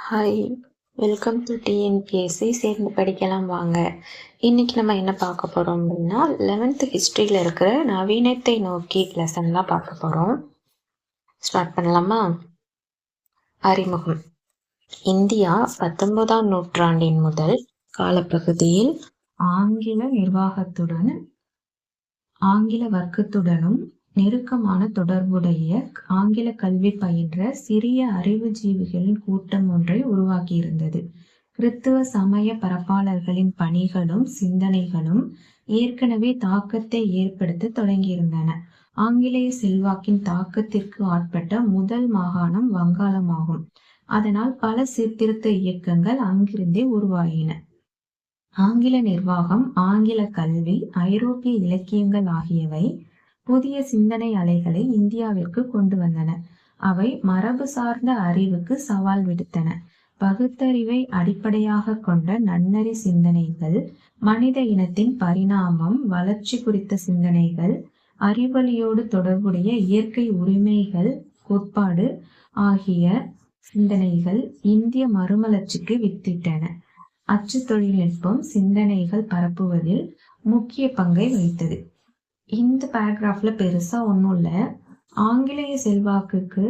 Hi, welcome to TNPSC சேர்ந்து படிக்கலாம் வாங்க. இன்னைக்கு நம்ம என்ன பார்க்க போகிறோம் அப்படின்னா 11th ஹிஸ்ட்ரியில் இருக்கிற நவீனத்தை நோக்கி லெசன் தான் பார்க்க போகிறோம். ஸ்டார்ட் பண்ணலாமா? அறிமுகம். இந்தியா 19ஆம் நூற்றாண்டின் முதல் காலப்பகுதியில் ஆங்கில வர்க்கத்துடனும் நெருக்கமான தொடர்புடைய ஆங்கில கல்வி பயின்ற சிறிய அறிவுஜீவிகளின் கூட்டம் ஒன்றை உருவாக்கியிருந்தது. கிறித்துவ சமய பரப்பாளர்களின் பணிகளும் சிந்தனைகளும் ஏற்கனவே தாக்கத்தை ஏற்படுத்த தொடங்கியிருந்தன. ஆங்கிலேய செல்வாக்கின் தாக்கத்திற்கு ஆட்பட்ட முதல் மாகாணம் வங்காளமாகும். அதனால் பல சீர்திருத்த இயக்கங்கள் அங்கிருந்தே உருவாகின. ஆங்கில நிர்வாகம், ஆங்கில கல்வி, ஐரோப்பிய இலக்கியங்கள் ஆகியவை புதிய சிந்தனை அலைகளை இந்தியாவிற்கு கொண்டு வந்தன. அவை மரபு சார்ந்த அறிவுக்கு சவால் விடுத்தன. பகுத்தறிவை அடிப்படையாக கொண்ட நன்னறி சிந்தனைகள், மனித இனத்தின் பரிணாமம், வளர்ச்சி குறித்த சிந்தனைகள், அறிவொளியோடு தொடர்புடைய இயற்கை உரிமைகள் கோட்பாடு ஆகிய சிந்தனைகள் இந்திய மறுமலர்ச்சிக்கு வித்திட்டன. அச்சு தொழில்நுட்பம் சிந்தனைகள் பரப்புவதில் முக்கிய பங்கை வகித்தது. இந்த பேராகிராஃப்ல பெருசா ஒன்றும் இல்லை. ஆங்கிலேய செல்வாக்குக்கு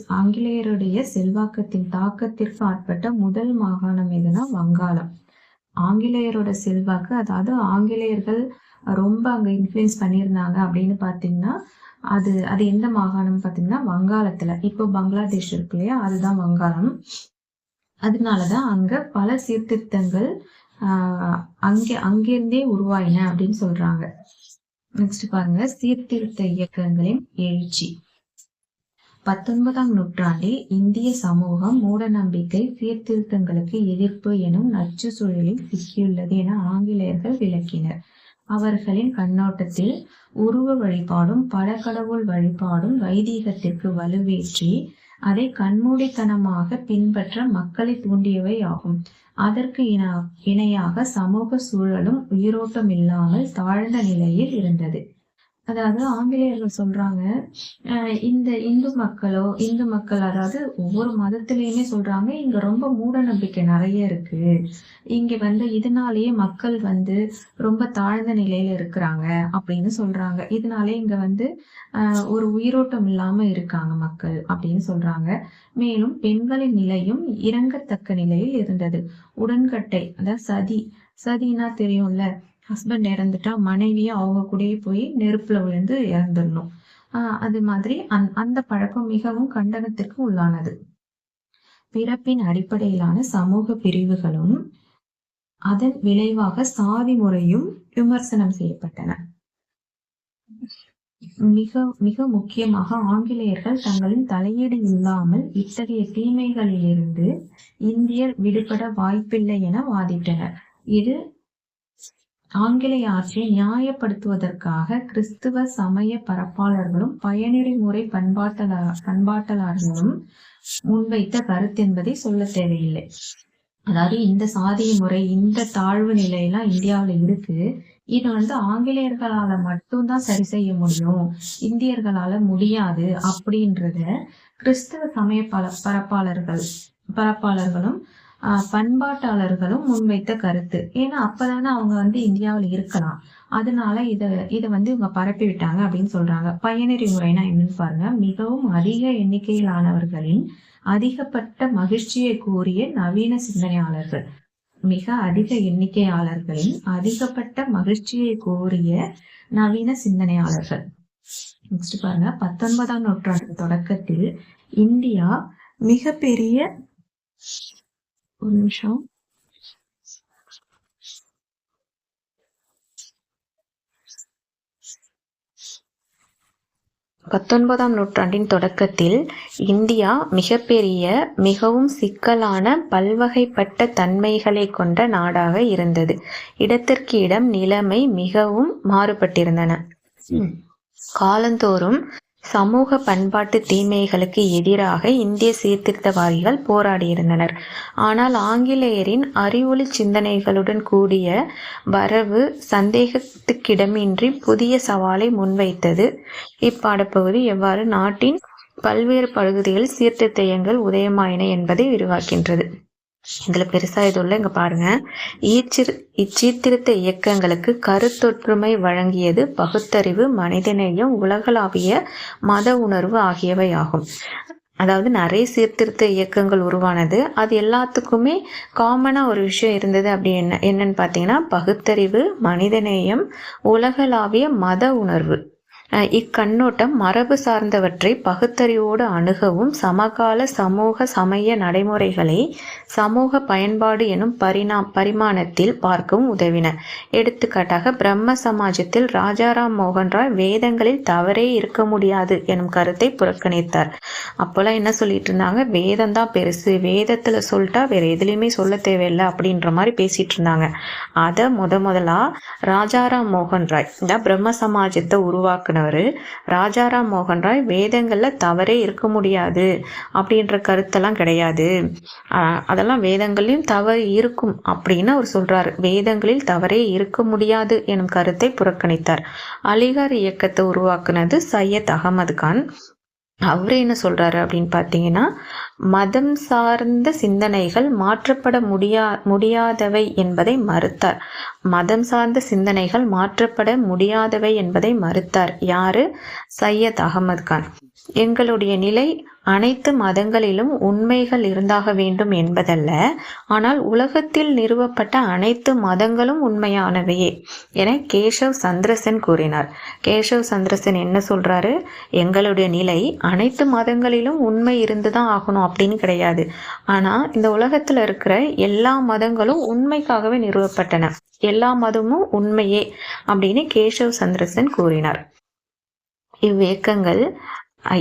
ஆங்கிலேயருடைய செல்வாக்கத்தின் தாக்கத்திற்கு ஆட்பட்ட முதல் மாகாணம் எதுனா வங்காளம். ஆங்கிலேயரோட செல்வாக்கு, அதாவது ஆங்கிலேயர்கள் ரொம்ப அங்க இன்ஃப்ளூயன்ஸ் பண்ணியிருந்தாங்க அப்படின்னு பார்த்தீங்கன்னா அது எந்த மாகாணம் பார்த்தீங்கன்னா வங்காளத்துல. இப்போ பங்களாதேஷ் இருக்கு இல்லையா, அதுதான் வங்காளம். அதனாலதான் அங்க பல சீர்திருத்தங்கள் அங்கிருந்தே உருவாயின அப்படின்னு சொல்றாங்க. நெக்ஸ்ட் பாருங்க, சீர்திருத்த இயக்கங்களின் எழுச்சி. 19ஆம் நூற்றாண்டில் இந்திய சமூகம் மூட நம்பிக்கை, சீர்திருத்தங்களுக்கு எதிர்ப்பு எனும் நச்சு சூழலில் சிக்கியுள்ளது என ஆங்கிலேயர்கள் விளக்கினர். அவர்களின் கண்ணோட்டத்தில் உருவ வழிபாடும் படக்கடவுள் வழிபாடும் வைதீகத்திற்கு வலுவேற்றி அதை கண்மூடித்தனமாக பின்பற்ற மக்களை தூண்டியவை ஆகும். அதற்கு இணையாக சமூக சூழலும் உயிரோட்டம் இல்லாமல் தாழ்ந்த நிலையில் இருந்தது. அதாவது ஆங்கிலேயர்கள் சொல்றாங்க, இந்த இந்து மக்கள் அதாவது ஒவ்வொரு மதத்திலயுமே சொல்றாங்க, இங்க ரொம்ப மூட நம்பிக்கை நிறைய இருக்கு. இங்க இதனாலேயே மக்கள் ரொம்ப தாழ்ந்த நிலையில இருக்கிறாங்க அப்படின்னு சொல்றாங்க. இதனாலே இங்க ஒரு உயிரோட்டம் இல்லாம இருக்காங்க மக்கள் அப்படின்னு சொல்றாங்க. மேலும் பெண்களின் நிலையும் இறங்கத்தக்க நிலையில் இருந்தது. உடன்கட்டை, அதாவது சதினா தெரியும்ல, ஹஸ்பண்ட் இறந்துட்டா மனைவியும் அவங்க கூடயே போய் நெருப்புல விழுந்து இறந்துடணும். அது மாதிரி அந்த பழக்கம் மிகவும் கண்டனத்திற்கு உள்ளானது. பிறப்பின் அடிப்படையிலான சமூக பிரிவுகளும் அதன் விளைவாக சாதி முறையும் விமர்சனம் செய்யப்பட்டன. மிக முக்கியமாக ஆங்கிலேயர்கள் தங்களின் தலையீடு இல்லாமல் இத்தகைய தீமைகளிலிருந்து இந்தியர் விடுபட வாய்ப்பில்லை என வாதிட்டனர். இது ஆங்கிலேய ஆட்சியை நியாயப்படுத்துவதற்காக கிறிஸ்துவ சமய பரப்பாளர்களும் பயனெறி முறை பண்பாட்டலாளர்களும் முன்வைத்த கருத்து என்பதை சொல்ல தேவையில்லை. அதாவது இந்த சாதிய முறை, இந்த தாழ்வு நிலையெல்லாம் இந்தியாவில இருக்கு. இது ஆங்கிலேயர்களால மட்டும்தான் சரி செய்ய முடியும், இந்தியர்களால முடியாது அப்படின்றத கிறிஸ்தவ சமய பரப்பாளர்களும் பண்பாட்டாளர்களும் முன்வைத்த கருத்து. ஏன்னா அப்பதானே அவங்க இந்தியாவில் இருக்கலாம். அதனால இதை இவங்க பரப்பி விட்டாங்க அப்படின்னு சொல்றாங்க. பயனெறி முறைனா என்னன்னு பாருங்க. மிகவும் அதிக எண்ணிக்கையிலானவர்களின் அதிகப்பட்ட மகிழ்ச்சியை கூறிய நவீன சிந்தனையாளர்கள். மிக அதிக எண்ணிக்கையாளர்களின் அதிகப்பட்ட மகிழ்ச்சியை கோரிய நவீன சிந்தனையாளர்கள். நெக்ஸ்ட் பாருங்க, 19ஆம் நூற்றாண்டு தொடக்கத்தில் இந்தியா மிகப்பெரிய 19ஆம் நூற்றாண்டின் தொடக்கத்தில் இந்தியா மிகப்பெரிய, மிகவும் சிக்கலான, பல்வகைப்பட்ட தன்மைகளை கொண்ட நாடாக இருந்தது. இடத்திற்கு இடம் நிலைமை மிகவும் மாறுபட்டிருந்தன. காலந்தோறும் சமூக பண்பாட்டு தீமைகளுக்கு எதிராக இந்திய சீர்திருத்தவாதிகள் போராடியிருந்தனர். ஆனால் ஆங்கிலேயரின் அறிவொளி சிந்தனைகளுடன் கூடிய வரவு சந்தேகத்துக்கிடமின்றி புதிய சவாலை முன்வைத்தது. இப்பாடப்பகுதி எவ்வாறு நாட்டின் பல்வேறு பகுதிகளில் சீர்திருத்த இயக்கங்கள் உதயமாயின என்பதை விரிவாக்கின்றது. இதுல பெருசா எதுவும் இங்க பாருங்க. இச்சீர்திருத்த இயக்கங்களுக்கு கருத்தொற்றுமை வழங்கியது பகுத்தறிவு, மனிதநேயம், உலகளாவிய மத உணர்வு ஆகியவை ஆகும். அதாவது நிறைய சீர்திருத்த இயக்கங்கள் உருவானது. அது எல்லாத்துக்குமே காமனா ஒரு விஷயம் இருந்தது. அப்படி என்னன்னு பார்த்தீங்கன்னா, பகுத்தறிவு, மனிதநேயம், உலகளாவிய மத உணர்வு. இக்கண்ணோட்டம் மரபு சார்ந்தவற்றை பகுத்தறிவோடு அணுகவும் சமகால சமூக சமய நடைமுறைகளை சமூக பயன்பாடு எனும் பரிமாணத்தில் பார்க்கவும் உதவின. எடுத்துக்காட்டாக பிரம்ம சமாஜத்தில் ராஜாராம் மோகன் ராய் வேதங்களில் தவறே இருக்க முடியாது எனும் கருத்தை புறக்கணித்தார். அப்போல்லாம் என்ன சொல்லிட்டு இருந்தாங்க, வேதம் தான் பெருசு, வேதத்துல சொல்லிட்டா வேற எதுலையுமே சொல்ல தேவையில்லை அப்படின்ற மாதிரி பேசிட்டு இருந்தாங்க. அதை முதலா ராஜாராம் மோகன் ராய் இந்த பிரம்ம சமாஜத்தை உருவாக்குனவர் ராஜாராம் மோகன் ராய் வேதங்கள்ல தவறே இருக்க முடியாது அப்படின்ற கருத்தெல்லாம் கிடையாது, அதெல்லாம் வேதங்களையும் தவறு இருக்கும் அப்படின்னு அவர் சொல்றாரு. வேதங்களில் தவறே இருக்க முடியாது எனும் கருத்தை புறக்கணித்தார். அலிகார் இயக்கத்தை உருவாக்குனது சையத் அகமது கான். அவரு என்ன சொல்றாரு அப்படின்னு பார்த்தீங்கன்னா, மதம் சார்ந்த சிந்தனைகள் மாற்றப்பட முடியாதவை என்பதை மறுத்தார். மதம் சார்ந்த சிந்தனைகள் மாற்றப்பட முடியாதவை என்பதை மறுத்தார். யாரு? சையத் அகமது கான். எங்களுடைய நிலை அனைத்து மதங்களிலும் உண்மைகள் இருந்தாக வேண்டும் என்பதல்ல, ஆனால் உலகத்தில் நிறுவப்பட்ட அனைத்து மதங்களும் உண்மையானவையே என கேசவ் சந்திரசன் கூறினார். கேசவ் சந்திரசன் என்ன சொல்றாரு, எங்களுடைய நிலை அனைத்து மதங்களிலும் உண்மை இருந்துதான் ஆகணும் அப்படின்னு கிடையாது, ஆனா இந்த உலகத்துல இருக்கிற எல்லா மதங்களும் உண்மைக்காகவே நிறுவப்பட்டன, எல்லா மதமும் உண்மையே அப்படின்னு கேசவ் சந்திரசன் கூறினார். இவ்வியக்கங்கள்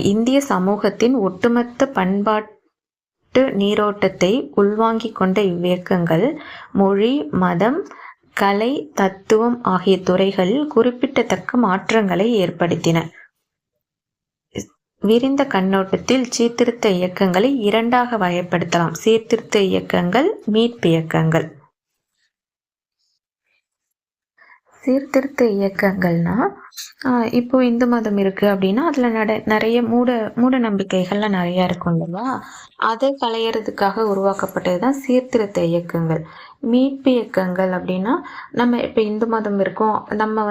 இந்திய சமூகத்தின் ஒட்டுமொத்த பண்பாட்டு நீரோட்டத்தை உள்வாங்கிக் கொண்ட இவ்வியக்கங்கள் மொழி, மதம், கலை, தத்துவம் ஆகிய துறைகளில் குறிப்பிடத்தக்க மாற்றங்களை ஏற்படுத்தின. விரிந்த கண்ணோட்டத்தில் சீர்திருத்த இயக்கங்களை இரண்டாக வகைப்படுத்தலாம். சீர்திருத்த இயக்கங்கள், மீட்பு இயக்கங்கள். சீர்திருத்த இயக்கங்கள்னா இப்போ இந்து மதம் இருக்கு அப்படின்னா அதுல நிறைய மூட நம்பிக்கைகள்லாம் நிறைய இருக்கும் இல்லையா, அதை களையறதுக்காக உருவாக்கப்பட்டதுதான் சீர்திருத்த இயக்கங்கள். மீட்பு இயக்கங்கள் அப்படின்னா, நம்ம இப்ப இந்து மதம் இருக்கோம், நம்ம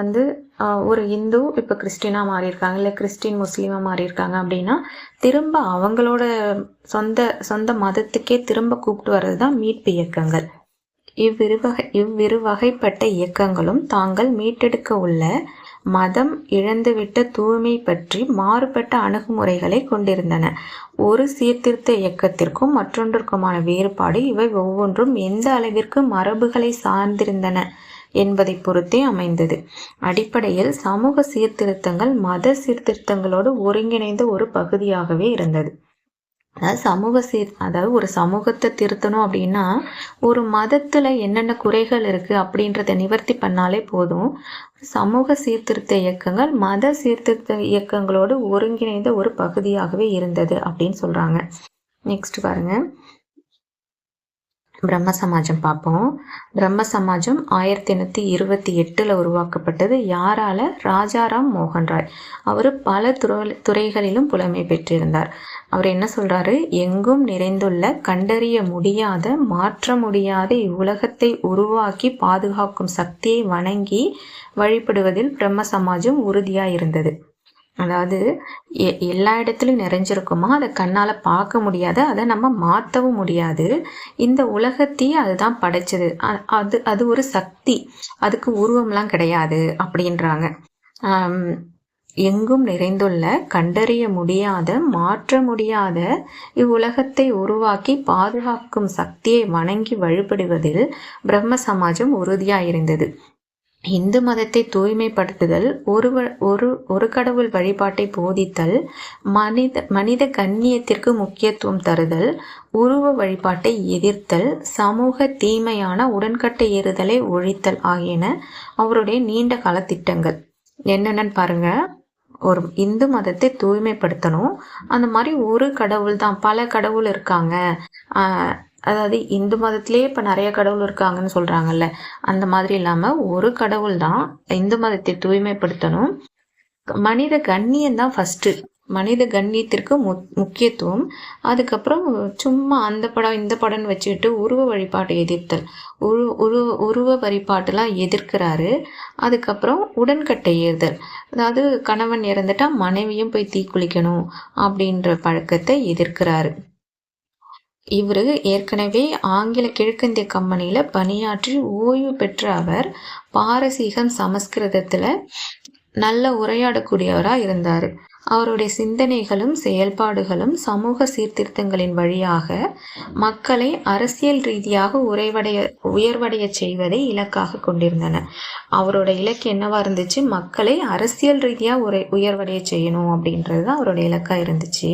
ஒரு இந்து இப்ப கிறிஸ்டினா மாறி இருக்காங்க, இல்ல கிறிஸ்டின் முஸ்லீமா மாறி இருக்காங்க அப்படின்னா திரும்ப அவங்களோட சொந்த மதத்துக்கே திரும்ப கூப்பிட்டு வர்றதுதான் மீட்பு இயக்கங்கள். இவ்விரு வகைப்பட்ட இயக்கங்களும் தாங்கள் மீட்டெடுக்க உள்ள மதம் இழந்துவிட்ட தூய்மை பற்றி மாறுபட்ட அணுகுமுறைகளை கொண்டிருந்தன. ஒரு சீர்திருத்த இயக்கத்திற்கும் மற்றொன்றிற்குமான வேறுபாடு இவை ஒவ்வொன்றும் எந்த அளவிற்கு மரபுகளை சார்ந்திருந்தன என்பதை பொறுத்தே அமைந்தது. அடிப்படையில் சமூக சீர்திருத்தங்கள் மத சீர்திருத்தங்களோடு ஒருங்கிணைந்த ஒரு பகுதியாகவே இருந்தது. அதாவது ஒரு சமூகத்தை திருத்தணும் அப்படின்னா ஒரு மதத்துல என்னென்ன குறைகள் இருக்கு அப்படின்றத நிவர்த்தி பண்ணாலே போதும். சமூக சீர்திருத்த இயக்கங்கள் மத சீர்திருத்த இயக்கங்களோடு ஒருங்கிணைந்த ஒரு பகுதியாகவே இருந்தது அப்படின்னு சொல்றாங்க. நெக்ஸ்ட் பாருங்க, பிரம்ம சமாஜம் பார்ப்போம். பிரம்ம சமாஜம் 1828 உருவாக்கப்பட்டது. யாரால? ராஜாராம் மோகன் ராய். அவர் பல துறைகளிலும் புலமை பெற்றிருந்தார். அவர் என்ன சொல்றாரு, எங்கும் நிறைந்துள்ள கண்டறிய முடியாத மாற்ற முடியாத இவ்வுலகத்தை உருவாக்கி பாதுகாக்கும் சக்தியை வணங்கி வழிபடுவதில் பிரம்ம சமாஜம் உறுதியாயிருந்தது. அதாவது எல்லா இடத்துலையும் நிறைஞ்சிருக்குமா, அதை கண்ணால பார்க்க முடியாது, அதை நம்ம மாற்றவும் முடியாது. இந்த உலகத்தையே அதுதான் படைச்சது, அது ஒரு சக்தி, அதுக்கு உருவம்லாம் கிடையாது அப்படின்றாங்க. எங்கும் நிறைந்துள்ள கண்டறிய முடியாத மாற்ற முடியாத இவ்வுலகத்தை உருவாக்கி பாதுகாக்கும் சக்தியை வணங்கி வழிபடுவதில் பிரம்ம சமாஜம் உறுதியாயிருந்தது. இந்து மதத்தை தூய்மைப்படுத்துதல், ஒரு கடவுள் வழிபாட்டை போதித்தல், மனித கண்ணியத்திற்கு முக்கியத்துவம் தருதல், உருவ வழிபாட்டை எதிர்த்தல், சமூக தீமையான உடன்கட்டை ஏறுதலை ஒழித்தல் ஆகியன அவருடைய நீண்ட கால திட்டங்கள். என்னென்னு பாருங்க, ஒரு இந்து மதத்தை தூய்மைப்படுத்தணும், அந்த மாதிரி ஒரு கடவுள் தான், பல கடவுள் இருக்காங்க, அதாவது இந்து மதத்திலேயே இப்ப நிறைய கடவுள் இருக்காங்கன்னு சொல்றாங்கல்ல, அந்த மாதிரி இல்லாம ஒரு கடவுள் தான். இந்து மதத்தை தூய்மைப்படுத்தணும், மனித கண்ணியம் தான் ஃபர்ஸ்ட், மனித கண்ணியத்திற்கு முக்கியத்துவம். அதுக்கப்புறம் சும்மா அந்த படம் இந்த படம்னு வச்சுக்கிட்டு உருவ வழிபாட்டை எதிர்த்தல், உருவ வழிபாட்டெல்லாம் எதிர்க்கிறாரு. அதுக்கப்புறம் உடன்கட்டை ஏறுதல், அதாவது கணவன் இறந்துட்டா மனைவியும் போய் தீக்குளிக்கணும் அப்படின்ற பழக்கத்தை எதிர்க்கிறாரு. இவரு ஏற்கனவே ஆங்கில கிழக்கிந்திய கம்பெனியில பணியாற்றி ஓய்வு பெற்ற அவர் பாரசீகம் சமஸ்கிருதத்துல நல்ல உரையாடக்கூடியவரா இருந்தாரு. அவருடைய சிந்தனைகளும் செயல்பாடுகளும் சமூக சீர்திருத்தங்களின் வழியாக மக்களை அரசியல் ரீதியாக உயர்வடைய செய்வதை இலக்காக கொண்டிருந்தன. அவரோட இலக்கு என்னவா இருந்துச்சு? மக்களை அரசியல் ரீதியா உயர்வடைய செய்யணும் அப்படின்றது தான் அவரோட இலக்கா இருந்துச்சு.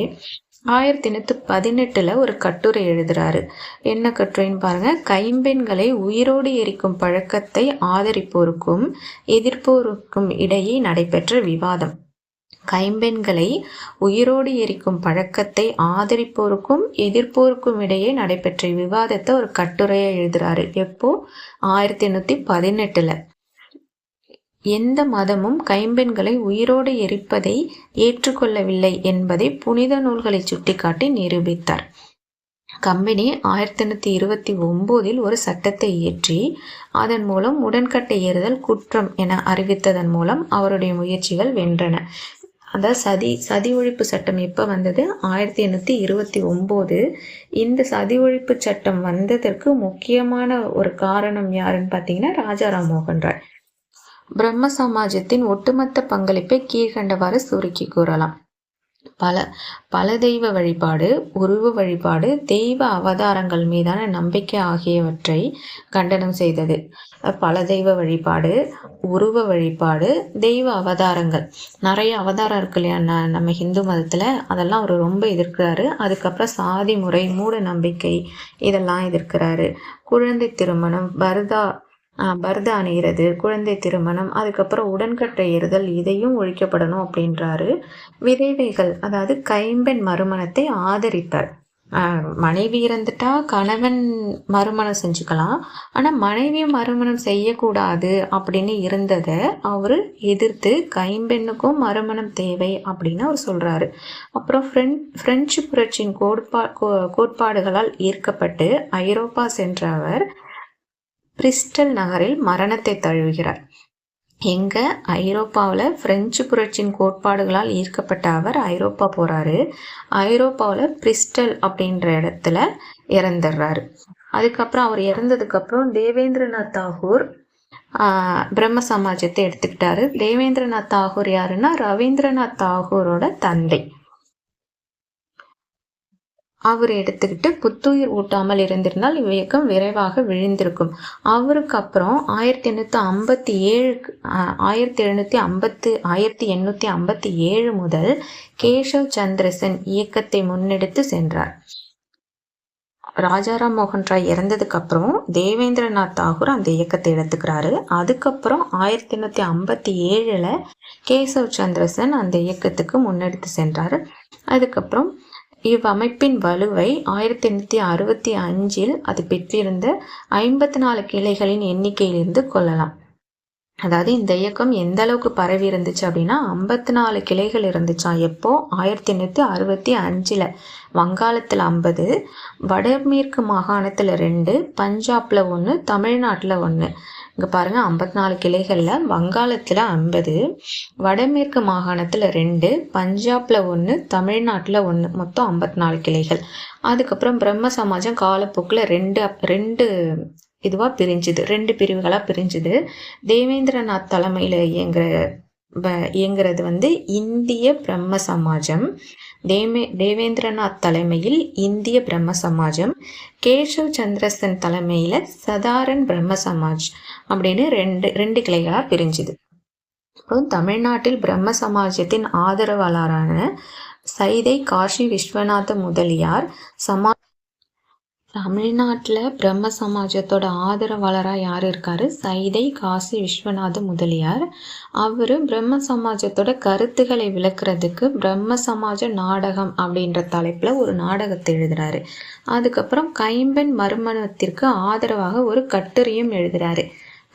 1818 ஒரு கட்டுரை எழுதுறாரு. என்ன கட்டுரைன்னு பாருங்க. கைம்பெண்களை உயிரோடு எரிக்கும் பழக்கத்தை ஆதரிப்போருக்கும் எதிர்ப்போருக்கும் இடையே நடைபெற்ற விவாதம். கைம்பெண்களை உயிரோடு எரிக்கும் பழக்கத்தை ஆதரிப்போருக்கும் எதிர்ப்போருக்கும் இடையே நடைபெற்ற விவாதத்தை ஒரு கட்டுரையை எழுதுறாரு. எப்போ? 1818. எந்த மதமும் கைம்பெண்களை உயிரோடு எரிப்பதை ஏற்றுக்கொள்ளவில்லை என்பதை புனித நூல்களை சுட்டிக்காட்டி நிரூபித்தார். கம்பெனி 1829 ஒரு சட்டத்தை இயற்றி அதன் மூலம் உடன்கட்டை ஏறுதல் குற்றம் என அறிவித்ததன் மூலம் அவருடைய முயற்சிகள் வென்றன. அதாவது சதி ஒழிப்பு சட்டம் எப்போ வந்தது? 1829. இந்த சதி ஒழிப்பு சட்டம் வந்ததற்கு முக்கியமான ஒரு காரணம் யாருன்னு பார்த்தீங்கன்னா ராஜாராம் மோகன் ராய். பிரம்ம சமாஜத்தின் ஒட்டுமொத்த பங்களிப்பை கீழ்கண்டவாறு சுருக்கி கூறலாம். பல தெய்வ வழிபாடு, உருவ வழிபாடு, தெய்வ அவதாரங்கள் மீதான நம்பிக்கை ஆகியவற்றை கண்டனம் செய்தது. பல தெய்வ வழிபாடு, உருவ வழிபாடு, தெய்வ அவதாரங்கள், நிறைய அவதாரம் இருக்கு இல்லையா நம்ம ஹிந்து மதத்துல, அதெல்லாம் அவர் ரொம்ப எதிர்க்கிறாரு. அதுக்கப்புறம் சாதி முறை, மூட நம்பிக்கை, இதெல்லாம் எதிர்க்கிறாரு. குழந்தை திருமணம், பரதா அணிகிறது, குழந்தை திருமணம், அதுக்கப்புறம் உடன்கட்டை ஏறுதல், இதையும் ஒழிக்கப்படணும் அப்படின்றாரு. விதவைகள், அதாவது கைம்பெண் மறுமணத்தை ஆதரித்தார். மனைவி இறந்துட்டா கணவன் மறுமணம் செஞ்சுக்கலாம், ஆனா மனைவியை மறுமணம் செய்யக்கூடாது அப்படின்னு இருந்ததை அவரு எதிர்த்து கைம்பெண்ணுக்கும் மறுமணம் தேவை அப்படின்னு அவர் சொல்றாரு. அப்புறம் பிரெஞ்சு புரட்சியின் கோட்பாடுகளால் ஈர்க்கப்பட்டு ஐரோப்பா சென்ற அவர் பிரிஸ்டல் நகரில் மரணத்தை தழுவுகிறார். எங்க? ஐரோப்பாவில் பிரெஞ்சு புரட்சியின் கோட்பாடுகளால் ஈர்க்கப்பட்ட அவர் ஐரோப்பா போறாரு. ஐரோப்பாவில் பிரிஸ்டல் அப்படின்ற இடத்துல இறந்துடுறாரு. அதுக்கப்புறம் அவர் இறந்ததுக்கு அப்புறம் தேவேந்திரநாத் தாகூர் பிரம்ம சமாஜத்தை எடுத்துக்கிட்டாரு. தேவேந்திரநாத் தாகூர் யாருன்னா ரவீந்திரநாத் தாகூரோட தந்தை. அவர் எடுத்துக்கிட்டு புத்துயிர் ஊட்டாமல் இருந்திருந்தால் இவ்வியக்கம் விரைவாக விழுந்திருக்கும். அவருக்கு அப்புறம் 1857 முதல் கேஷவ் சந்திர சென் இயக்கத்தை முன்னெடுத்து சென்றார். ராஜாராம் மோகன் ராய் இறந்ததுக்கு அப்புறம் தேவேந்திரநாத் தாகூர் அந்த இயக்கத்தை எடுத்துக்கிறாரு. அதுக்கப்புறம் 1857 கேசவ் சந்திர சென் அந்த இயக்கத்துக்கு முன்னெடுத்து சென்றாரு. அதுக்கப்புறம் இவ்வமைப்பின் வலுவை 1865 அது பெற்றிருந்த 54 கிளைகளின் எண்ணிக்கையிலிருந்து கொள்ளலாம். அதாவது இந்த இயக்கம் எந்த அளவுக்கு பரவி இருந்துச்சு அப்படின்னா 54 கிளைகள் இருந்துச்சாம். எப்போ? 1865. வங்காளத்தில் 50, வடமேற்கு மாகாணத்தில் 2, பஞ்சாப்ல 1, தமிழ்நாட்டில் 1. இங்க பாருங்க, 54 கிளைகள்ல வங்காளத்துல 50, வடமேற்கு மாகாணத்துல 2, பஞ்சாப்ல 1, தமிழ்நாட்டுல 1, மொத்தம் 54 கிளைகள். அதுக்கப்புறம் பிரம்ம சமாஜம் காலப்போக்கில் ரெண்டு இதுவா பிரிஞ்சுது, 2 பிரிவுகளா பிரிஞ்சுது. தேவேந்திரநாத் தலைமையில இயங்குறது இந்திய பிரம்ம சமாஜம், தேவேந்திரநாத் தலைமையில் இந்திய பிரம்ம சமாஜம், கேஷவ் சந்திர சென் தலைமையில சதாரண் பிரம்ம சமாஜ் அப்படின்னு ரெண்டு கிளைகளா பிரிஞ்சுது. அப்புறம் தமிழ்நாட்டில் பிரம்ம சமாஜத்தின் ஆதரவாளரான சைதை காசி விஸ்வநாத முதலியார் தமிழ்நாட்டில் பிரம்ம சமாஜத்தோட ஆதரவாளராக யார் இருக்காரு? சைதை காசி விஸ்வநாத முதலியார். அவர் பிரம்ம சமாஜத்தோட கருத்துக்களை விளக்குறதுக்கு பிரம்ம சமாஜ நாடகம் அப்படின்ற தலைப்பில் ஒரு நாடகத்தை எழுதுறாரு. அதுக்கப்புறம் கைம்பெண் மறுமணத்திற்கு ஆதரவாக ஒரு கட்டுரையும் எழுதுறாரு.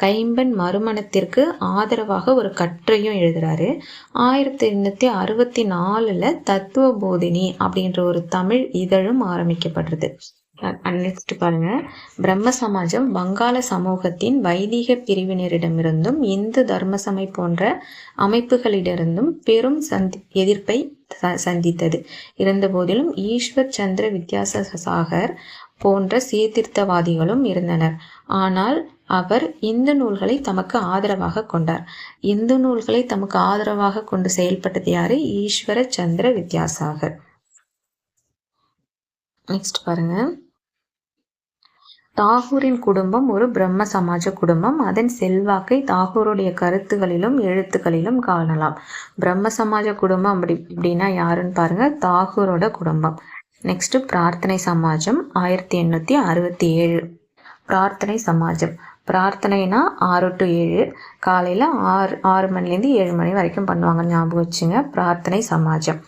கைம்பெண் மறுமணத்திற்கு ஆதரவாக ஒரு கட்டுரையும் எழுதுறாரு. 1864 தத்துவ போதினி அப்படின்ற ஒரு தமிழ் இதழும் ஆரம்பிக்கப்படுறது. நெக்ஸ்ட் பாருங்க, பிரம்ம சமாஜம் வங்காள சமூகத்தின் வைதிக பிரிவினரிடமிருந்தும் இந்து தர்மசமை போன்ற அமைப்புகளிடமிருந்தும் பெரும் எதிர்ப்பை சந்தித்தது. இருந்த போதிலும் ஈஸ்வர் சந்திர வித்யாசாகர் போன்ற சீர்திருத்தவாதிகளும் இருந்தனர். ஆனால் அவர் இந்து நூல்களை தமக்கு ஆதரவாக கொண்டார். இந்து நூல்களை தமக்கு ஆதரவாக கொண்டு செயல்பட்டது யாரு? ஈஸ்வர சந்திர வித்யாசாகர். நெக்ஸ்ட் பாருங்க, தாகூரின் குடும்பம் ஒரு பிரம்ம சமாஜ குடும்பம். அதன் செல்வாக்கை தாகூருடைய கருத்துகளிலும் எழுத்துக்களிலும் காணலாம். பிரம்ம சமாஜ குடும்பம் அப்படின்னா யாருன்னு பாருங்க, தாகூரோட குடும்பம். நெக்ஸ்ட் பிரார்த்தனை சமாஜம் 1867. பிரார்த்தனை சமாஜம், பிரார்த்தனைனா 6 to 7, காலையில் 6 மணிலேருந்து 7 மணி வரைக்கும் பண்ணுவாங்க, ஞாபகம் வச்சுங்க. பிரார்த்தனை சமாஜம்.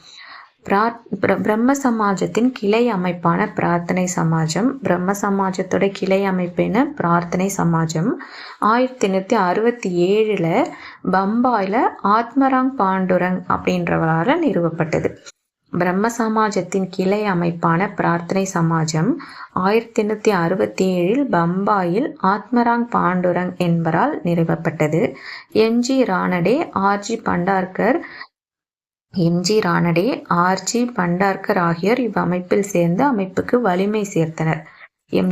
பிரம்ம சமாஜத்தின் கிளை அமைப்பான பிரார்த்தனை சமாஜம், பிரம்ம சமாஜத்தோட கிளை அமைப்பின பிரார்த்தனை சமாஜம் 1867 பம்பாயில் ஆத்மராங் பாண்டுரங் அப்படின்றவரால் நிறுவப்பட்டது. பிரம்ம சமாஜத்தின் கிளை அமைப்பான பிரார்த்தனை சமாஜம் 1867 பம்பாயில் ஆத்மராங் பாண்டுரங் என்பவரால் நிறுவப்பட்டது. எம்.ஜி. ரானடே, ஆர்.ஜி. பண்டார்கர் ஆகியோர் இவ்வமைப்பில் சேர்ந்து அமைப்புக்கு வலிமை சேர்த்தனர்.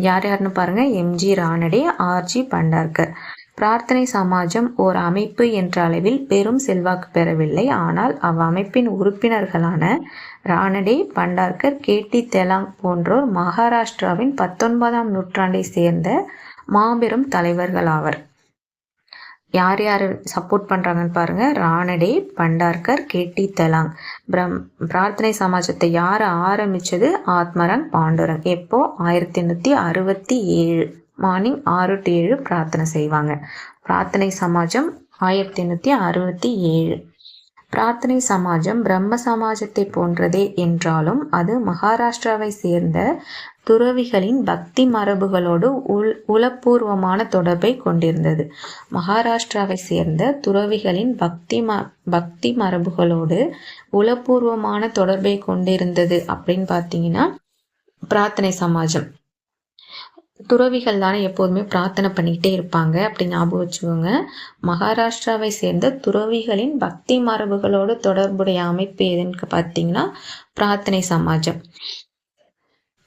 யாருன்னு பாருங்க, எம்.ஜி. ரானடே, ஆர்.ஜி. பண்டார்கர். பிரார்த்தனை சமாஜம் ஓர் அமைப்பு என்ற அளவில் பெரும் செல்வாக்கு பெறவில்லை. ஆனால் அவ்வமைப்பின் உறுப்பினர்களான ரானடே, பண்டார்கர், கே.டி. தெலாங் போன்றோர் மகாராஷ்டிராவின் 19ஆம் நூற்றாண்டை சேர்ந்த மாபெரும் தலைவர்கள் ஆவர். யார் யார் சப்போர்ட் பண்ணுறாங்கன்னு பாருங்க, ரானடே, பண்டார்கர், கே.டி. தெலாங். பிரார்த்தனை சமாஜத்தை யார் ஆரம்பித்தது? ஆத்மராங் பாண்டுரங். எப்போ? 1867 மார்னிங் 6 to 7 பிரார்த்தனை செய்வாங்க. பிரார்த்தனை சமாஜம் 1867. பிரார்த்தனை சமாஜம் பிரம்ம சமாஜத்தை போன்றதே என்றாலும் அது மகாராஷ்டிராவை சேர்ந்த துறவிகளின் பக்தி மரபுகளோடு உளப்பூர்வமான தொடர்பை கொண்டிருந்தது. மகாராஷ்டிராவை சேர்ந்த துறவிகளின் பக்தி மரபுகளோடு உளப்பூர்வமான தொடர்பை கொண்டிருந்தது அப்படின்னு பார்த்தீங்கன்னா பிரார்த்தனை சமாஜம். துறவிகள் தானே எப்போதுமே பிரார்த்தனை பண்ணிக்கிட்டே இருப்பாங்க, அப்படி ஞாபகம் வச்சுக்கோங்க. மகாராஷ்டிராவை சேர்ந்த துறவிகளின் பக்தி மரபுகளோடு தொடர்புடைய அமைப்பு எதுன்னு பார்த்தீங்கன்னா பிரார்த்தனை சமாஜம்.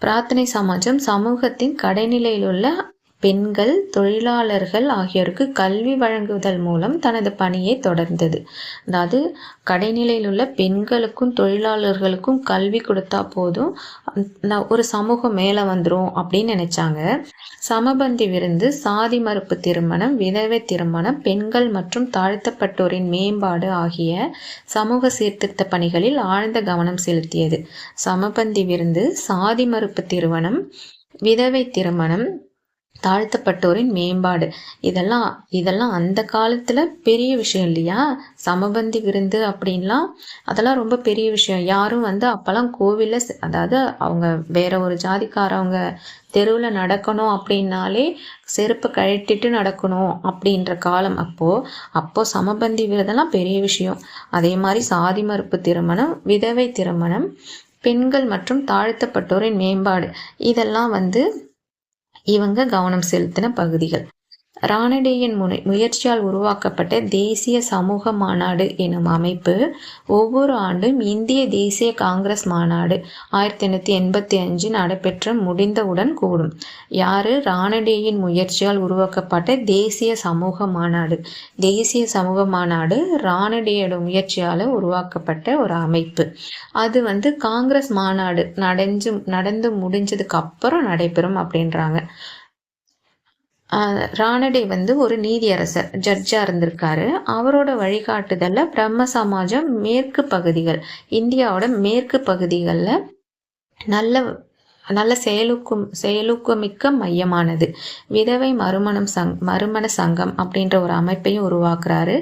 பிரார்த்தனை சமாஜம் சமூகத்தின் கடைநிலையில் உள்ள பெண்கள், தொழிலாளர்கள் ஆகியோருக்கு கல்வி வழங்குவதன் மூலம் தனது பணியை தொடர்ந்தது. அதாவது கடைநிலையில் உள்ள பெண்களுக்கும் தொழிலாளர்களுக்கும் கல்வி கொடுத்தா போதும், ஒரு சமூகம் மேலே வந்துடும் அப்படின்னு நினைச்சாங்க. சமபந்தி விருந்து, சாதி மறுப்பு திருமணம், விதவை திருமணம், பெண்கள் மற்றும் தாழ்த்தப்பட்டோரின் மேம்பாடு ஆகிய சமூக சீர்திருத்த பணிகளில் ஆழ்ந்த கவனம் செலுத்தியது. சமபந்தி விருந்து, சாதி மறுப்பு திருமணம், விதவை திருமணம், தாழ்த்தப்பட்டோரின் மேம்பாடு, இதெல்லாம் அந்த காலத்துல பெரிய விஷயம் இல்லையா? சமபந்தி விருந்து அப்படின்லாம் அதெல்லாம் ரொம்ப பெரிய விஷயம். யாரும் அப்பெல்லாம் கோவில்ல, அதாவது அவங்க வேற ஒரு ஜாதிக்காரவங்க தெருவில் நடக்கணும் அப்படின்னாலே செருப்பு கழட்டிட்டு நடக்கணும் அப்படின்ற காலம். அப்போ சமபந்தி விருதெல்லாம் பெரிய விஷயம். அதே மாதிரி சாதி மறுப்பு திருமணம், விதவை திருமணம், பெண்கள் மற்றும் தாழ்த்தப்பட்டோரின் மேம்பாடு, இதெல்லாம் இவங்க கவனம் செலுத்தின பகுதிகள். ரானடேயின் முயற்சியால் உருவாக்கப்பட்ட தேசிய சமூக மாநாடு எனும் அமைப்பு ஒவ்வொரு ஆண்டும் இந்திய தேசிய காங்கிரஸ் மாநாடு 1885 நடைபெற்று முடிந்தவுடன் கூடும். யாரு? ரானடேயின் முயற்சியால் உருவாக்கப்பட்ட தேசிய சமூக மாநாடு. தேசிய சமூக மாநாடு ரானடேயோட முயற்சியால் உருவாக்கப்பட்ட ஒரு அமைப்பு. அது காங்கிரஸ் மாநாடு நடந்து முடிஞ்சதுக்கு அப்புறம் நடைபெறும் அப்படின்றாங்க. ரானடே ஒரு நீதியரசர், ஜட்ஜா இருந்திருக்காரு. அவரோட வழிகாட்டுதல்ல பிரம்ம சமாஜம் மேற்கு பகுதிகள், இந்தியாவோட மேற்கு பகுதிகளில் நல்ல நல்ல செயலூக்கமிக்க மையமானது. விதவை மறுமண சங்கம் அப்படின்ற ஒரு அமைப்பையும் உருவாக்குறாரு.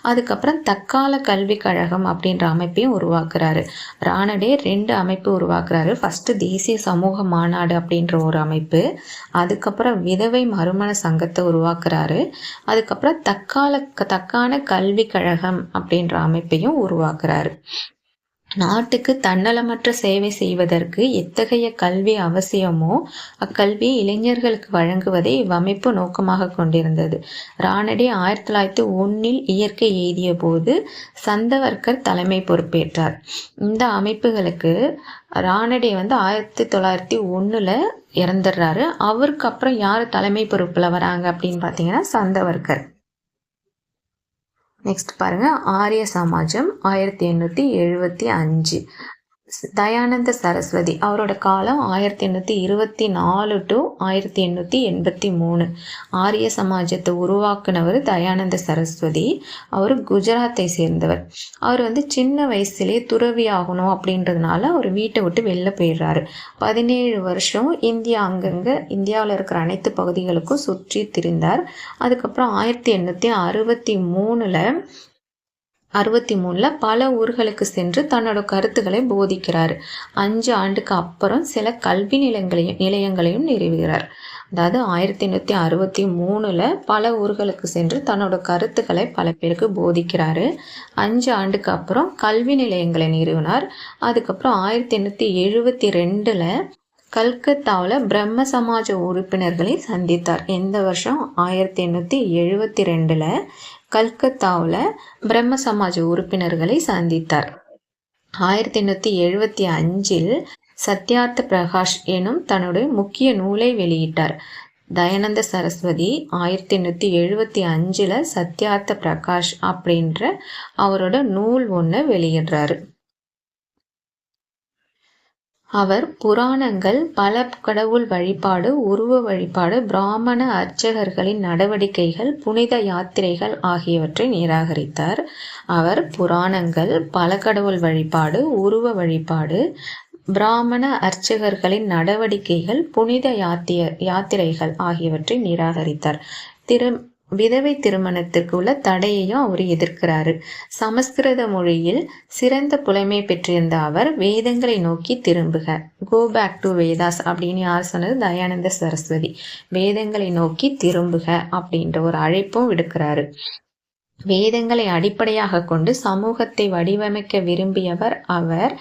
அதுக்கப்புறம் தற்கால கல்வி கழகம் அப்படின்ற அமைப்பையும் உருவாக்குறாரு. ரானடே 2 அமைப்பு உருவாக்குறாரு. ஃபர்ஸ்ட் தேசிய சமூக மாநாடு அப்படின்ற ஒரு அமைப்பு, அதுக்கப்புறம் விதவை மறுமண சங்கத்தை உருவாக்குறாரு. அதுக்கப்புறம் தற்கால கல்வி கழகம் அப்படின்ற அமைப்பையும் உருவாக்குறாரு. நாட்டுக்கு தன்னலமற்ற சேவை செய்வதற்கு எத்தகைய கல்வி அவசியமோ அக்கல்வியை இளைஞர்களுக்கு வழங்குவதை இவ்வமைப்பு நோக்கமாக கொண்டிருந்தது. ரானடே 1901 இயற்கை எய்திய போது சந்தவர்கர் தலைமை பொறுப்பேற்றார். இந்த அமைப்புகளுக்கு ரானடே 1901 இறந்துடுறாரு. அவருக்கு அப்புறம் யார் தலைமை பொறுப்புல வராங்க அப்படின்னு பார்த்தீங்கன்னா சந்தவர்கர். நெக்ஸ்ட் பாருங்க, ஆரிய சமாஜம் 1875. தயானந்த சரஸ்வதி அவரோட காலம் 1824 to 1883. ஆரிய சமாஜத்தை உருவாக்குனவர் தயானந்த சரஸ்வதி. அவர் குஜராத்தை சேர்ந்தவர். அவர் சின்ன வயசுலேயே துறவி ஆகணும் அப்படின்றதுனால அவர் வீட்டை விட்டு வெளில போயிடுறாரு. 17 வருஷம் இந்தியாவில் இருக்கிற அனைத்து பகுதிகளுக்கும் சுற்றி திரிந்தார். அதுக்கப்புறம் 1863 பல ஊர்களுக்கு சென்று தன்னோட கருத்துக்களை போதிக்கிறார். 5 ஆண்டுக்கு அப்புறம் சில கல்வி நிலையங்களையும் நிறுவுகிறார். அதாவது 1863 பல ஊர்களுக்கு சென்று தன்னோட கருத்துக்களை பல பேருக்கு போதிக்கிறாரு. 5 ஆண்டுக்கு அப்புறம் கல்வி நிலையங்களை நிறுவினார். அதுக்கப்புறம் 1872 கல்கத்தாவில் பிரம்ம சமாஜ உறுப்பினர்களை சந்தித்தார். எந்த வருஷம்? 1872 கல்கத்தாவில் பிரம்ம சமாஜ உறுப்பினர்களை சந்தித்தார். 1875 சத்யார்த்த பிரகாஷ் எனும் தன்னுடைய முக்கிய நூலை வெளியிட்டார். தயானந்த சரஸ்வதி 1875 சத்யார்த்த பிரகாஷ் அப்படின்ற அவரோட நூல் ஒன்று வெளியிடுறாரு. அவர் புராணங்கள், பல கடவுள் வழிபாடு, உருவ வழிபாடு, பிராமண அர்ச்சகர்களின் நடவடிக்கைகள், புனித யாத்திரைகள் ஆகியவற்றை நிராகரித்தார். அவர் புராணங்கள், பல கடவுள் வழிபாடு, உருவ வழிபாடு, பிராமண அர்ச்சகர்களின் நடவடிக்கைகள், புனித யாத்திரைகள் ஆகியவற்றை நிராகரித்தார். விதவை திருமணத்திற்கு உள்ள தடையையும் அவர் எதிர்க்கிறாரு. சமஸ்கிருத மொழியில் சிறந்த புலமை பெற்றிருந்த அவர் வேதங்களை நோக்கி திரும்புக, கோ பேக் டு வேதாஸ் அப்படின்னு யார் சொன்னது? தயானந்த சரஸ்வதி. வேதங்களை நோக்கி திரும்புக அப்படின்ற ஒரு அழைப்பும் விடுக்கிறாரு. வேதங்களை அடிப்படையாக கொண்டு சமூகத்தை வடிவமைக்க விரும்பியவர் அவர்.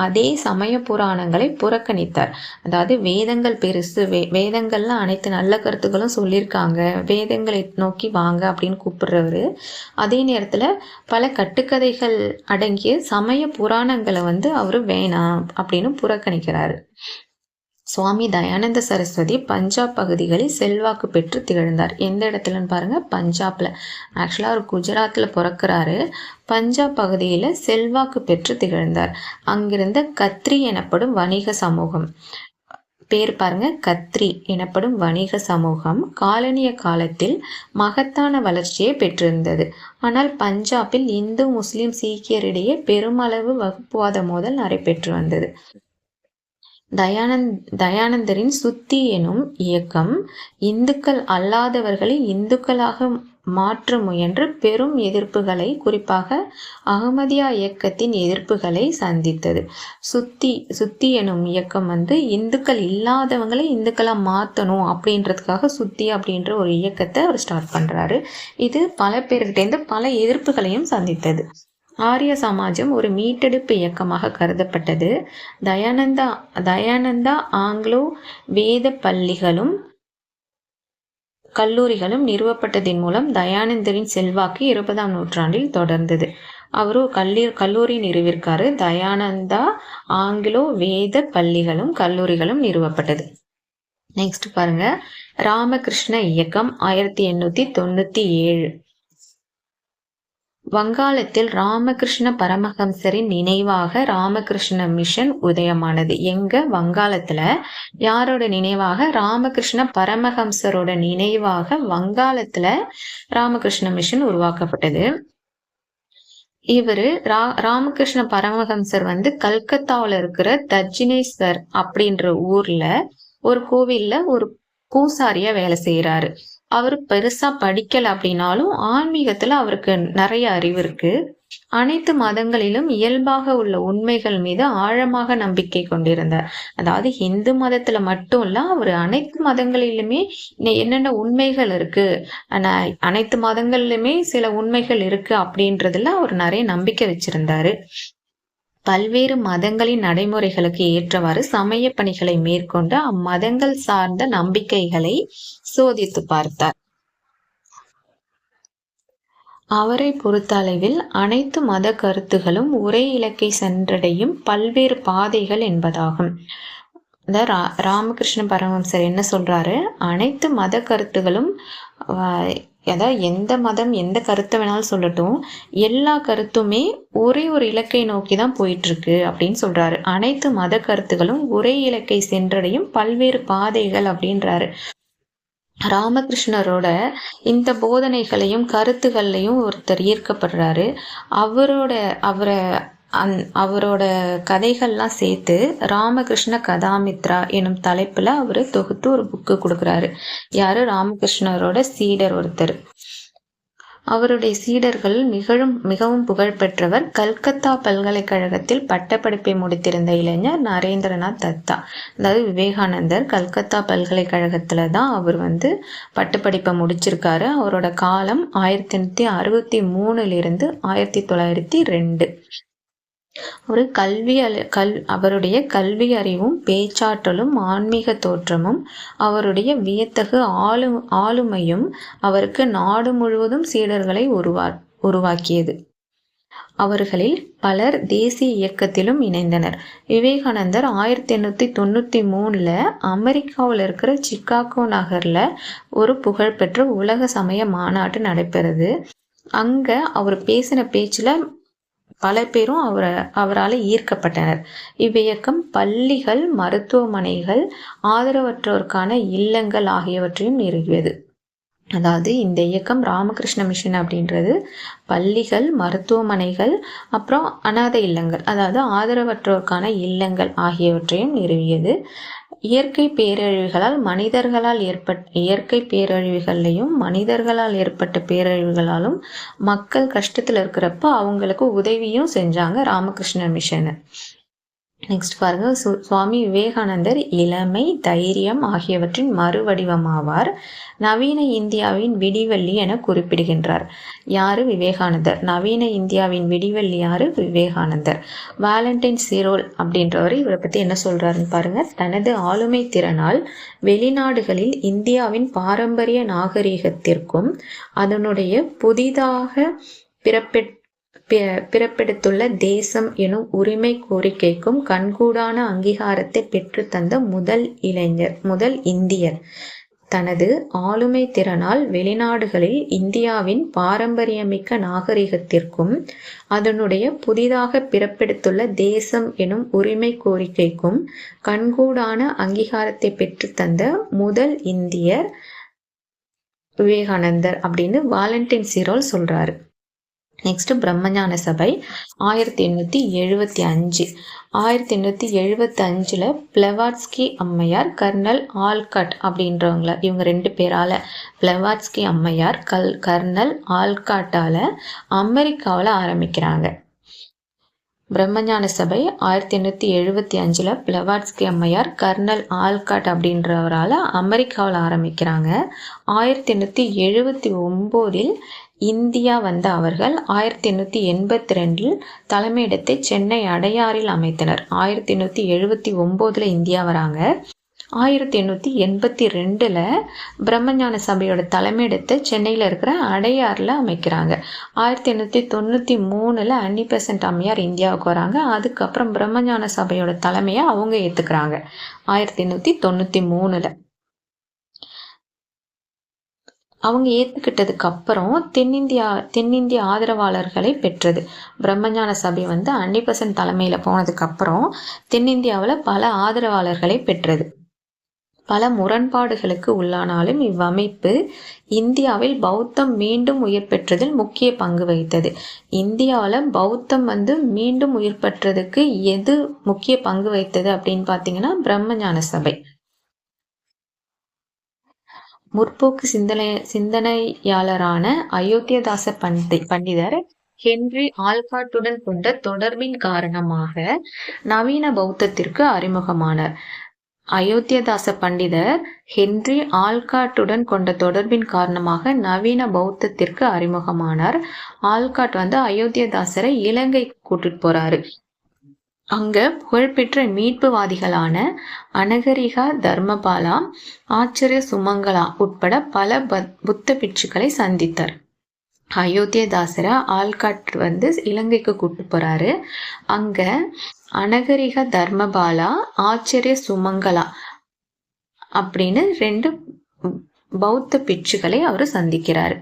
அதே சமய புராணங்களை புறக்கணித்தார். அதாவது வேதங்கள் பெருசு, வேதங்கள்ல அனைத்து நல்ல கருத்துக்களும் சொல்லியிருக்காங்க, வேதங்களை நோக்கி வாங்க அப்படின்னு கூப்பிடுறவர். அதே நேரத்துல பல கட்டுக்கதைகள் அடங்கிய சமய புராணங்களை அவரு வேணாம் அப்படின்னு புறக்கணிக்கிறாரு. சுவாமி தயானந்த சரஸ்வதி பஞ்சாப் பகுதிகளில் செல்வாக்கு பெற்று திகழ்ந்தார். எந்த இடத்துலன்னு பாருங்க, பஞ்சாப்ல. ஆக்சுவலா அவர் குஜராத்ல பிறக்கிறாரு. பஞ்சாப் பகுதியில செல்வாக்கு பெற்று திகழ்ந்தார். அங்கிருந்த கத்ரி எனப்படும் வணிக சமூகம், பேர் பாருங்க, கத்ரி எனப்படும் வணிக சமூகம் காலனிய காலத்தில் மகத்தான வளர்ச்சியை பெற்றிருந்தது. ஆனால் பஞ்சாபில் இந்து, முஸ்லிம், சீக்கியரிடையே பெருமளவு வகுப்புவாத மோதல் நடைபெற்று வந்தது. தயானந்தரின் சுத்தி எனும் இயக்கம் இந்துக்கள் அல்லாதவர்களை இந்துக்களாக மாற்ற முயன்று பெரும் எதிர்ப்புகளை, குறிப்பாக அகமதியா இயக்கத்தின் எதிர்ப்புகளை சந்தித்தது. சுத்தி எனும் இயக்கம் இந்துக்கள் இல்லாதவங்களை இந்துக்களா மாற்றணும் அப்படின்றதுக்காக சுத்தி அப்படின்ற ஒரு இயக்கத்தை அவர் ஸ்டார்ட் பண்றாரு. இது பல பேர்கிட்டேருந்து பல எதிர்ப்புகளையும் சந்தித்தது. ஆரிய சமாஜம் ஒரு மீட்டெடுப்பு இயக்கமாக கருதப்பட்டது. தயானந்தா ஆங்கிலோ வேத பள்ளிகளும் கல்லூரிகளும் நிறுவப்பட்டதன் மூலம் தயானந்தரின் செல்வாக்கு 20ஆம் நூற்றாண்டில் தொடர்ந்தது. அவரு கல்லூரி நிறுவிருக்காரு. தயானந்தா ஆங்கிலோ வேத பள்ளிகளும் கல்லூரிகளும் நிறுவப்பட்டது. நெக்ஸ்ட் பாருங்க, ராமகிருஷ்ண இயக்கம் 1897. வங்காளத்தில் ராமகிருஷ்ண பரமஹம்சரின் நினைவாக ராமகிருஷ்ண மிஷன் உதயமானது. எங்க? வங்காளத்துல. யாரோட நினைவாக? ராமகிருஷ்ண பரமஹம்சரோட நினைவாக வங்காளத்துல ராமகிருஷ்ண மிஷன் உருவாக்கப்பட்டது. இவரு ராமகிருஷ்ண பரமஹம்சர் வந்து கல்கத்தாவில் இருக்கிற தர்ஜினேஸ்வர் அப்படின்ற ஊர்ல ஒரு கோவில்ல ஒரு பூசாரியா வேலை செய்யறாரு. அவரு பெருசா படிக்கல அப்படின்னாலும் ஆன்மீகத்துல அவருக்கு நிறைய அறிவு இருக்கு. அனைத்து மதங்களிலும் இயல்பாக உள்ள உண்மைகள் மீது ஆழமாக நம்பிக்கை கொண்டிருந்தார். அதாவது இந்து மதத்துல மட்டும் இல்ல, அவர் அனைத்து மதங்களிலுமே என்னென்ன உண்மைகள் இருக்கு, அனைத்து மதங்களிலுமே சில உண்மைகள் இருக்கு அப்படின்றதுல அவர் நிறைய நம்பிக்கை வச்சிருந்தாரு. பல்வேறு மதங்களின் நடைமுறைகளுக்கு ஏற்றவாறு சமய பணிகளை மேற்கொண்டு அம்மதங்கள் சார்ந்த நம்பிக்கைகளை சோதித்து பார்த்தார். அவரை பொறுத்தளவில் அனைத்து மத கருத்துகளும் ஒரே இலக்கை சென்றடையும் பல்வேறு பாதைகள் என்பதாகும். ராமகிருஷ்ண பரமஹம்சர் என்ன சொல்றாரு, அனைத்து மத கருத்துகளும் அதாவது எந்த மதம் எந்த கருத்தை வேணாலும் சொல்லட்டும், எல்லா கருத்துமே ஒரே ஒரு இலக்கை நோக்கி தான் போயிட்டு இருக்கு அப்படின்னு சொல்றாரு. அனைத்து மத கருத்துகளும் ஒரே இலக்கை சென்றடையும் பல்வேறு பாதைகள் அப்படின்றாரு. ராமகிருஷ்ணரோட இந்த போதனைகளையும் கருத்துகள்லையும் ஒருத்தர் ஈர்க்கப்படுறாரு. அவரோட கதைகள்லாம் சேர்த்து ராமகிருஷ்ண கதாமித்ரா எனும் தலைப்புல அவரு தொகுத்து ஒரு புக்கு கொடுக்குறாரு. யாரு? ராமகிருஷ்ணரோட சீடர் ஒருத்தர். அவருடைய சீடர்கள் மிகவும் புகழ்பெற்றவர் கல்கத்தா பல்கலைக்கழகத்தில் பட்டப்படிப்பை முடித்திருந்த இளைஞர் நரேந்திரநாத் தத்தா. அதாவது விவேகானந்தர் கல்கத்தா பல்கலைக்கழகத்துல தான் அவர் வந்து பட்டப்படிப்பை முடிச்சிருக்காரு. அவரோட காலம் 1863 1902. அவருடைய கல்வி அறிவும் பேச்சாற்றலும் ஆன்மீக தோற்றமும் அவருடைய வியத்தகு ஆளுமையும் அவருக்கு நாடு முழுவதும் சீடர்களை உருவாக்கியது. அவர்களில் பலர் தேசிய இயக்கத்திலும் இணைந்தனர். விவேகானந்தர் 1893 அமெரிக்காவில் இருக்கிற சிக்காகோ நகர்ல ஒரு புகழ்பெற்ற உலக சமய மாநாட்டு நடைபெறுது. அங்க அவர் பேசின பேச்சுல பல பேரும் அவரால் ஈர்க்கப்பட்டனர். இவ்வியக்கம் பள்ளிகள், மருத்துவமனைகள், ஆதரவற்றோருக்கான இல்லங்கள் ஆகியவற்றையும் நிறுவியது. அதாவது இந்த இயக்கம் ராமகிருஷ்ண மிஷன் அப்படின்றது பள்ளிகள், மருத்துவமனைகள், அப்புறம் அனாதை இல்லங்கள், அதாவது ஆதரவற்றோருக்கான இல்லங்கள் ஆகியவற்றையும் நிறுவியது. இயற்கை பேரழிவுகளால் இயற்கை பேரழிவுகள்லையும் மனிதர்களால் ஏற்பட்ட பேரழிவுகளாலும் மக்கள் கஷ்டத்துல இருக்கிறப்ப அவங்களுக்கு உதவியும் செஞ்சாங்க ராமகிருஷ்ண மிஷன். நெக்ஸ்ட் பாருங்க, சுவாமி விவேகானந்தர் இளமை, தைரியம் ஆகியவற்றின் மறுவடிவமாவார். நவீன இந்தியாவின் விடிவெள்ளி என குறிப்பிடுகின்றார். யாரு? விவேகானந்தர். நவீன இந்தியாவின் விடிவெள்ளி யாரு? விவேகானந்தர். வாலண்டைன் சிரோல் அப்படின்றவர் இவரை பத்தி என்ன சொல்றாருன்னு பாருங்க. தனது ஆளுமை திறனால் வெளிநாடுகளில் இந்தியாவின் பாரம்பரிய நாகரிகத்திற்கும் அதனுடைய புதிதாக பிறப்பெடுத்துள்ள தேசம் எனும் உரிமை கோரிக்கைக்கும் கண்கூடான அங்கீகாரத்தை பெற்றுத்தந்த முதல் இந்தியர். தனது ஆளுமை திறனால் வெளிநாடுகளில் இந்தியாவின் பாரம்பரியமிக்க நாகரிகத்திற்கும் அதனுடைய புதிதாக பிறப்பெடுத்துள்ள தேசம் எனும் உரிமை கோரிக்கைக்கும் கண்கூடான அங்கீகாரத்தை பெற்றுத்தந்த முதல் இந்தியர் விவேகானந்தர் அப்படின்னு வாலண்டைன் சிரோல் சொல்றாரு. நெக்ஸ்ட் பிரம்மஞான சபை 1875. 1875 பிளவாட்ஸ்கி அம்மையார், கர்னல் ஆல்காட் அப்படின்றவங்கள இவங்க 2 பேரால பிளவாட்ஸ்கி அம்மையார் கர்னல் ஆல்காட்டால அமெரிக்காவில் ஆரம்பிக்கிறாங்க. பிரம்மஞான சபை 1875 பிளவாட்ஸ்கி அம்மையார் கர்னல் ஆல்காட் அப்படின்றவரால் அமெரிக்காவில் ஆரம்பிக்கிறாங்க. 1879 இந்தியா வந்த அவர்கள் 1882 தலைமையிடத்தை சென்னை அடையாறில் அமைத்தனர். 1879 இந்தியா வராங்க. 1882 பிரம்மஞான சபையோட தலைமையிடத்தை சென்னையில் இருக்கிற அடையாறில் அமைக்கிறாங்க. 1893 அன்னி பெசன்ட் அம்மையார் இந்தியாவுக்கு வராங்க. அதுக்கப்புறம் பிரம்மஞான சபையோட தலைமையை அவங்க ஏற்றுக்கிறாங்க 1893. அவங்க ஏற்றுக்கிட்டதுக்கு அப்புறம் தென்னிந்திய ஆதரவாளர்களை பெற்றது. பிரம்மஞான சபை வந்து அன்னி பெசன்ட் தலைமையில் போனதுக்கு அப்புறம் தென்னிந்தியாவில் பல ஆதரவாளர்களை பெற்றது. பல முரண்பாடுகளுக்கு உள்ளானாலும் இவ்வமைப்பு இந்தியாவில் பௌத்தம் மீண்டும் உயிர் பெற்றதில் முக்கிய பங்கு வகித்தது. இந்தியாவில் பௌத்தம் மீண்டும் உயிர் பெற்றதுக்கு எது முக்கிய பங்கு வகித்தது அப்படின்னு பார்த்தீங்கன்னா பிரம்மஞான சபை. முற்போக்கு சிந்தனையாளரான அயோத்தியதாச பண்டிதர் ஹென்றி ஆல்காட்டுடன் கொண்ட தொடர்பின் காரணமாக நவீன பௌத்தத்திற்கு அறிமுகமானார். அயோத்தியதாச பண்டிதர் ஹென்றி ஆல்காட்டுடன் கொண்ட தொடர்பின் காரணமாக நவீன பௌத்தத்திற்கு அறிமுகமானார். ஆல்காட் அயோத்தியதாசரை இலங்கை கூட்டிட்டு போறாரு. அங்க புகழ்பெற்ற மீட்புவாதிகளான அனகரிகா தர்மபாலா, ஆச்சரிய சுமங்கலா உட்பட பல புத்த பிட்சுக்களை சந்தித்தார். அயோத்தியதாசரை ஆல்காட் இலங்கைக்கு கூட்டு போறாரு. அங்க அனகரிக தர்மபாலா, ஆச்சரிய சுமங்கலா அப்படின்னு 2 பௌத்த பிட்சுகளை அவர் சந்திக்கிறாரு.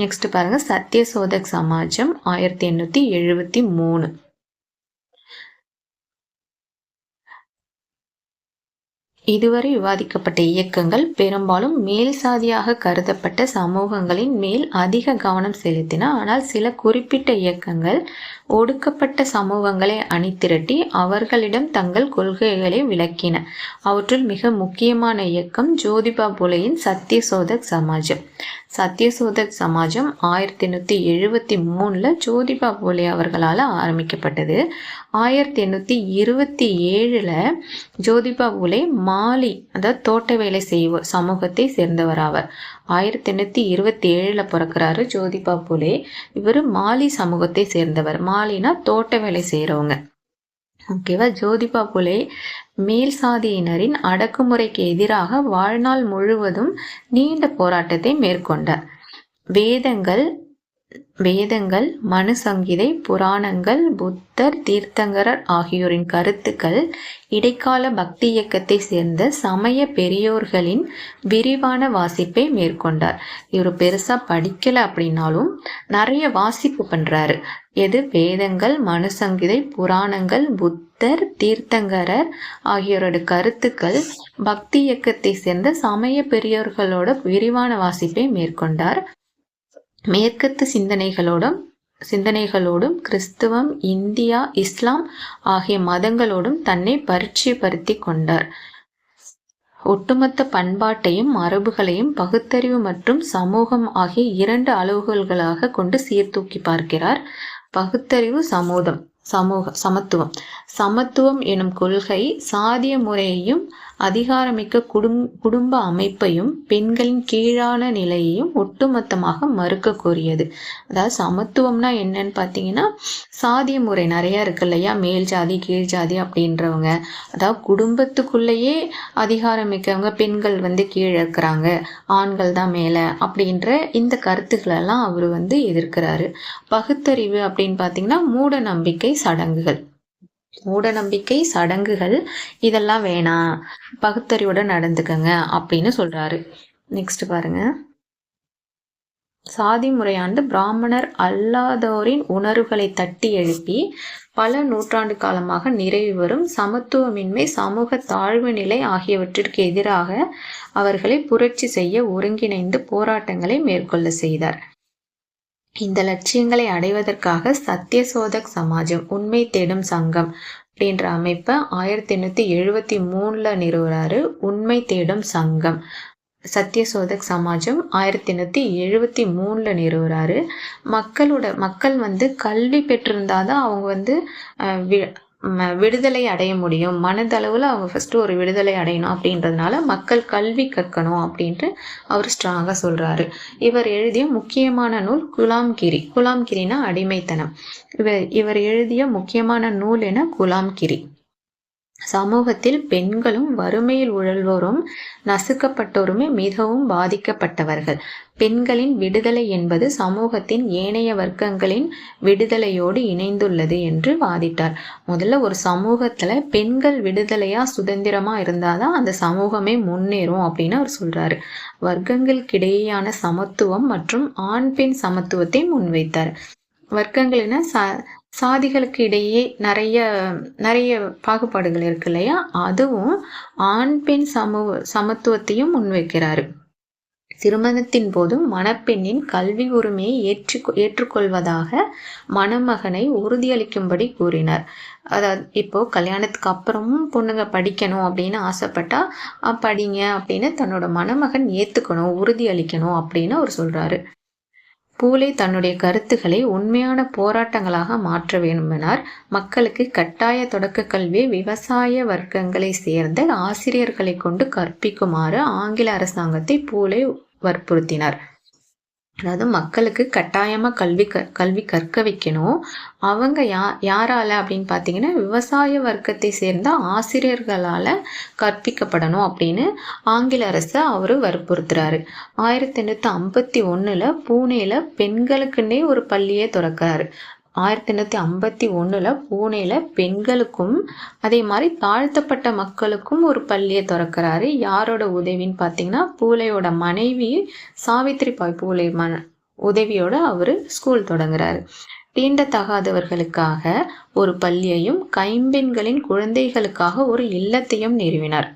நெக்ஸ்ட் பாருங்க, சத்யசோதக் சமாஜம் 1873. இதுவரை விவாதிக்கப்பட்ட இயக்கங்கள் பெரும்பாலும் மேல் சாதியாக கருதப்பட்ட சமூகங்களின் மேல் அதிக கவனம் செலுத்தின. ஆனால் சில குறிப்பிட்ட இயக்கங்கள் ஒடுக்கப்பட்ட சமூகங்களை அணிதிரட்டி அவர்களிடம் தங்கள் கொள்கைகளை விளக்கின. அவற்றுள் மிக முக்கியமான இயக்கம் ஜோதிபா புலேயின் சத்யசோதக் சமாஜம். சத்யசோதக் சமாஜம் 1873 ஜோதிபா புலே அவர்களால் ஆரம்பிக்கப்பட்டது. 1827 ஜோதிபா புலே மாலி, அதாவது தோட்ட வேலை செய்வோர் சமூகத்தை சேர்ந்தவர் ஆவார். 1827 பிறக்கிறாரு ஜோதிபா புலே. இவர் மாலி சமூகத்தை சேர்ந்தவர். மாலினா தோட்ட வேலை செய்யறவங்க. ஓகேவா. ஜோதிபா புலே மேல் சாதியினரின் அடக்குமுறைக்கு எதிராக வாழ்நாள் முழுவதும் நீண்ட போராட்டத்தை மேற்கொண்டார். வேதங்கள், மனு சங்கீதை, புராணங்கள், புத்தர், தீர்த்தங்கரர் ஆகியோரின் கருத்துக்கள், இடைக்கால பக்தி இயக்கத்தை சேர்ந்த சமய பெரியோர்களின் விரிவான வாசிப்பை மேற்கொண்டார். இவர் பெருசா படிக்கல அப்படின்னாலும் நிறைய வாசிப்பு பண்றாரு. எது? வேதங்கள், மனு சங்கீதை, புராணங்கள், புத்தர், தீர்த்தங்கரர் ஆகியோரோட கருத்துக்கள், பக்தி இயக்கத்தை சேர்ந்த சமய பெரியோர்களோட விரிவான வாசிப்பை மேற்கொண்டார். மேற்கத்து சிந்தனைகளோடும் கிறிஸ்துவம், இந்தியா, இஸ்லாம் ஆகிய மதங்களோடும் தன்னை பரிச்சயப்படுத்தி கொண்டார். ஒட்டுமொத்த பண்பாட்டையும் மரபுகளையும் பகுத்தறிவு மற்றும் சமூகம் ஆகிய 2 அளவுகோல்களாக கொண்டு சீர்தூக்கி பார்க்கிறார். பகுத்தறிவு, சமத்துவம். சமத்துவம் எனும் கொள்கை சாதிய முறையையும் அதிகாரமிக்க குடும்ப அமைப்பையும் பெண்களின் கீழான நிலையையும் ஒட்டுமொத்தமாக மறுக்க கோரியது. அதாவது சமத்துவம்னா என்னன்னு பார்த்தீங்கன்னா, சாதிய முறை நிறைய இருக்கு இல்லையா, மேல் ஜாதி கீழ் ஜாதி அப்படின்றவங்க, அதாவது குடும்பத்துக்குள்ளேயே அதிகாரமிக்கவங்க பெண்கள் கீழே இருக்கிறாங்க, ஆண்கள் தான் மேலே அப்படின்ற இந்த கருத்துக்களெல்லாம் அவர் எதிர்க்கிறாரு. பகுத்தறிவு அப்படின்னு பார்த்தீங்கன்னா மூட நம்பிக்கை சடங்குகள் இதெல்லாம் வேணாம், பகுத்தறிவோட நடந்துக்கங்க அப்படின்னு சொல்றாரு. நெக்ஸ்ட் பாருங்க, சாதி முறையாண்டு பிராமணர் அல்லாதோரின் உணர்வுகளை தட்டி எழுப்பி பல நூற்றாண்டு காலமாக நிறைவு வரும் சமத்துவமின்மை, சமூக தாழ்வு நிலை ஆகியவற்றிற்கு எதிராக அவர்களை புரட்சி செய்ய ஒருங்கிணைந்து போராட்டங்களை மேற்கொள்ள செய்தார். இந்த லட்சியங்களை அடைவதற்காக சத்யசோதக் சமாஜம், உண்மை தேடும் சங்கம் அப்படின்ற அமைப்பை 1873 நிறுவுறாரு. உண்மை தேடும் சங்கம் சத்யசோதக் சமாஜம் 1873 நிறுவுறாரு. மக்கள் கல்வி பெற்றிருந்தாதான் அவங்க விடுதலை அடைய முடியும், மனதளவில் அவங்க ஃபர்ஸ்ட் ஒரு விடுதலை அடையணும் அப்படின்றதுனால மக்கள் கல்வி கற்கணும் அப்படின்ட்டு அவர் ஸ்ட்ராங்கா சொல்றாரு. இவர் எழுதிய முக்கியமான நூல் குலாம்கிரினா அடிமைத்தனம். இவர் எழுதிய முக்கியமான நூல் என குலாம்கிரி. சமூகத்தில் பெண்களும் வறுமையில் உழல்வோரும் நசுக்கப்பட்டோருமே மிகவும் பாதிக்கப்பட்டவர்கள். பெண்களின் விடுதலை என்பது சமூகத்தின் ஏனைய வர்க்கங்களின் விடுதலையோடு இணைந்துள்ளது என்று வாதிட்டார். முதல்ல ஒரு சமூகத்துல பெண்கள் விடுதலையா சுதந்திரமா இருந்தாதான் அந்த சமூகமே முன்னேறும் அப்படின்னு அவர் சொல்றாரு. வர்க்கங்களுக்கிடையேயான சமத்துவம் மற்றும் ஆண் பெண் சமத்துவத்தை முன்வைத்தார். வர்க்கங்கள்னா சாதிகளுக்கு இடையே நிறைய நிறைய பாகுபாடுகள் இருக்கு இல்லையா, அதுவும் ஆண் பெண் சமத்துவத்தையும் முன்வைக்கிறாரு. திருமணத்தின் போதும் மணப்பெண்ணின் கல்வி உரிமையை ஏற்றுக்கொள்வதாக மணமகனை உறுதியளிக்கும்படி கூறினார். அதாவது இப்போ கல்யாணத்துக்கு அப்புறமும் பொண்ணுங்க படிக்கணும் அப்படின்னு ஆசைப்பட்டா படிங்க அப்படின்னு தன்னோட மணமகன் ஏத்துக்கணும், உறுதியளிக்கணும் அப்படின்னு அவர் சொல்றாரு. பூலே தன்னுடைய கருத்துக்களை உண்மையான போராட்டங்களாக மாற்ற வேண்டுமெனார். மக்களுக்கு கட்டாய தொடக்க கல்வியை விவசாய வர்க்கங்களை சேர்ந்த ஆசிரியர்களை கொண்டு கற்பிக்குமாறு ஆங்கில அரசாங்கத்தை பூலே வற்புறுத்தினார். அதாவது மக்களுக்கு கட்டாயமா கல்வி கற்க வைக்கணும். அவங்க யாரால அப்படின்னு பாத்தீங்கன்னா விவசாய வர்க்கத்தை சேர்ந்த ஆசிரியர்களால கற்பிக்கப்படணும் அப்படின்னு ஆங்கில அரசு அவரு வற்புறுத்துறாரு. 1851 பூனேல பெண்களுக்குன்னே ஒரு பள்ளியை திறக்கிறாரு. 1851 பூனேல பெண்களுக்கும் அதே மாதிரி தாழ்த்தப்பட்ட மக்களுக்கும் ஒரு பள்ளியை திறக்கிறாரு. யாரோட உதவின்னு பார்த்தீங்கன்னா பூலேயோட மனைவி சாவித்ரிபாய் பூலே உதவியோட அவரு ஸ்கூல் தொடங்குறாரு. தீண்டத்தகாதவர்களுக்காக ஒரு பள்ளியையும் கைம்பெண்களின் குழந்தைகளுக்காக ஒரு இல்லத்தையும் நிறுவினார்.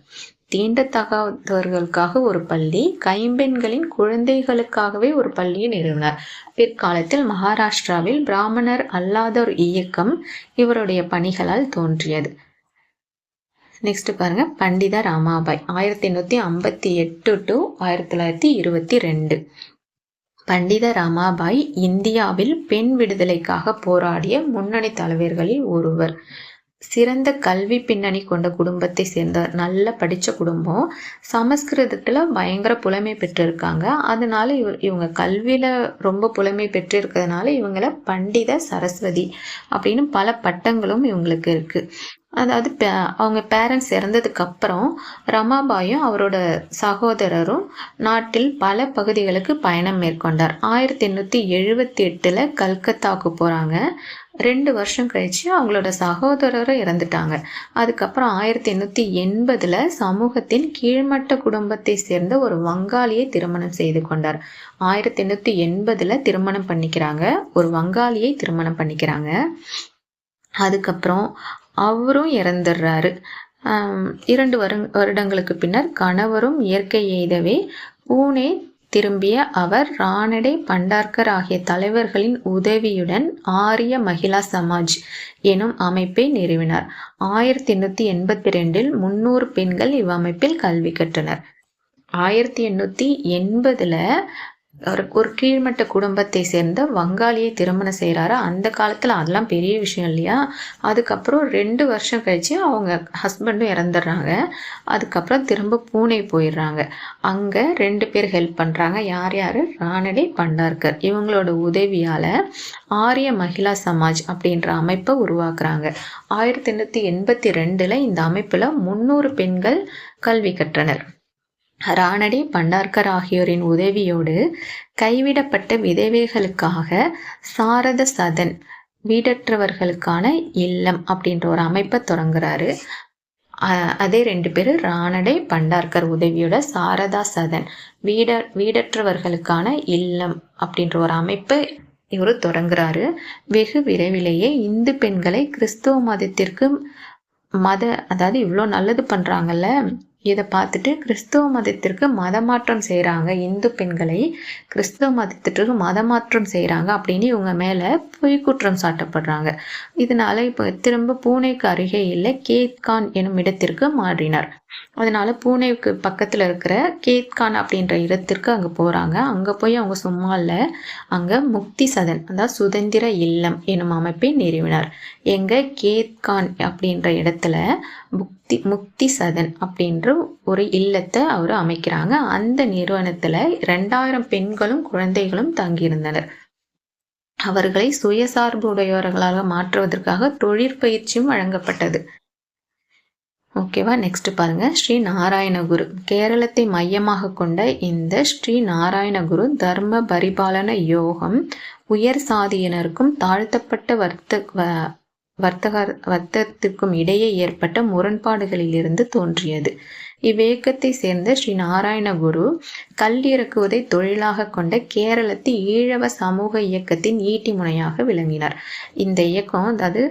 தீண்டத்தகாதவர்களுக்காக ஒரு பள்ளி, கைம்பெண்களின் குழந்தைகளுக்காகவே ஒரு பள்ளியை நிறுவினார். பிற்காலத்தில் மகாராஷ்டிராவில் பிராமணர் அல்லாதோர் இயக்கம் இவருடைய பணிகளால் தோன்றியது. நெக்ஸ்ட் பாருங்க, பண்டித ராமாபாய் 1858 to 1922. பண்டித ராமாபாய் இந்தியாவில் பெண் விடுதலைக்காக போராடிய முன்னணி தலைவர்களில் ஒருவர். சிறந்த கல்வி பின்னணி கொண்ட குடும்பத்தை சேர்ந்தவர். நல்ல படிச்ச குடும்பம். சமஸ்கிருதத்துல பயங்கர புலமை பெற்றிருக்காங்க. அதனால இவங்க கல்வியில ரொம்ப புலமை பெற்றிருக்கிறதுனால இவங்கள பண்டித சரஸ்வதி அப்படின்னு பல பட்டங்களும் இவங்களுக்கு இருக்கு. அதாவது அவங்க பேரண்ட்ஸ் இறந்ததுக்கு அப்புறம் ரமாபாயும் அவரோட சகோதரரும் நாட்டில் பல பகுதிகளுக்கு பயணம் மேற்கொண்டார். 1878 கல்கத்தாவுக்கு போறாங்க. 2 வருஷம் கழிச்சு அவங்களோட சகோதரரும் இறந்துட்டாங்க. அதுக்கப்புறம் 1880 சமூகத்தின் கீழ்மட்ட குடும்பத்தை சேர்ந்த ஒரு வங்காளியை திருமணம் செய்து கொண்டார். 1880 திருமணம் பண்ணிக்கிறாங்க. ஒரு வங்காளியை திருமணம் பண்ணிக்கிறாங்க. அதுக்கப்புறம் அவரும் இறந்துடுறாரு. 2 வருடங்களுக்கு பின்னர் கணவரும் இயற்கை எய்தவே பூனே திரும்பிய அவர் ராணடே பண்டார்கர் ஆகிய தலைவர்களின் உதவியுடன் ஆரிய மகிழா சமாஜ் எனும் அமைப்பை நிறுவினார். 1882 300 பெண்கள் இவ்வமைப்பில் கல்வி கற்றனர். 1880 ஒரு கீழ்மட்ட குடும்பத்தை சேர்ந்த வங்காளியை திருமணம் செய்கிறாரு. அந்த காலத்தில் அதெல்லாம் பெரிய விஷயம் இல்லையா. அதுக்கப்புறம் 2 வருஷம் கழிச்சு அவங்க ஹஸ்பண்டும் இறந்துடுறாங்க. அதுக்கப்புறம் திரும்ப பூனே போயிடுறாங்க. அங்கே 2 பேர் ஹெல்ப் பண்ணுறாங்க. யார் யார்? ராணடே பண்டார்கர். இவங்களோட உதவியால் ஆரிய மகிழா சமாஜ் அப்படின்ற அமைப்பை உருவாக்குறாங்க. 1882 இந்த அமைப்பில் 300 பெண்கள் கல்வி கற்றனர். ராணடே பண்டார்கர் ஆகியோரின் உதவியோடு கைவிடப்பட்ட விதவைகளுக்காக சாரத சதன், வீடற்றவர்களுக்கான இல்லம் அப்படின்ற ஒரு அமைப்பை தொடங்குறாரு. அதே 2 பேர் ராணடே பண்டார்கர் உதவியோட சாரதா சதன், வீடற்றவர்களுக்கான இல்லம் அப்படின்ற ஒரு அமைப்பை இவர் தொடங்குறாரு. வெகு விரைவிலேயே இந்து பெண்களை கிறிஸ்துவ மதத்திற்கு அதாவது இவ்வளோ நல்லது பண்றாங்கல்ல, இதை பார்த்துட்டு கிறிஸ்துவ மதத்திற்கு மதமாற்றம் செய்கிறாங்க, இந்து பெண்களை கிறிஸ்துவ மதத்திற்கு மதமாற்றம் செய்கிறாங்க அப்படின்னு இவங்க மேலே பொய் குற்றம் சாட்டப்படுறாங்க. இதனால இப்போ திரும்ப பூனேக்கு அருகே இல்லை கேத்கான் எனும் இடத்திற்கு மாறினார். அதனால பூனேவுக்கு பக்கத்தில் இருக்கிற கேத்கான் அப்படின்ற இடத்திற்கு அங்கே போகிறாங்க. அங்கே போய் அவங்க சும்மா இல்லை, அங்கே முக்தி சதன் அதாவது சுதந்திர இல்லம் எனும் அமைப்பை நிறுவினார். எங்க கேத்கான் அப்படின்ற இடத்துல முக்தி சதன் அப்படின்ற ஒரு இல்லத்தை அவர் அமைக்கிறாங்க. அந்த நிறுவனத்துல 2000 பெண்களும் குழந்தைகளும் தங்கியிருந்தனர். அவர்களை சுயசார்பு உடையவர்களாக மாற்றுவதற்காக தொழிற்பயிற்சியும் வழங்கப்பட்டது. ஓகேவா, நெக்ஸ்ட் பாருங்க, ஸ்ரீ நாராயணகுரு. கேரளத்தை மையமாக கொண்ட இந்த ஸ்ரீ நாராயணகுரு தர்ம பரிபாலன யோகம் உயர் சாதியினருக்கும் தாழ்த்தப்பட்ட வர்த்தகத்திற்கும் இடையே ஏற்பட்ட முரண்பாடுகளிலிருந்து தோன்றியது. இவ்வியக்கத்தை சேர்ந்த ஸ்ரீ நாராயணகுரு கல் இறக்குவதை தொழிலாக கொண்ட கேரளத்து ஈழவ சமூக இயக்கத்தின் ஈட்டி முனையாக விளங்கினார். இந்த இயக்கம், அதாவது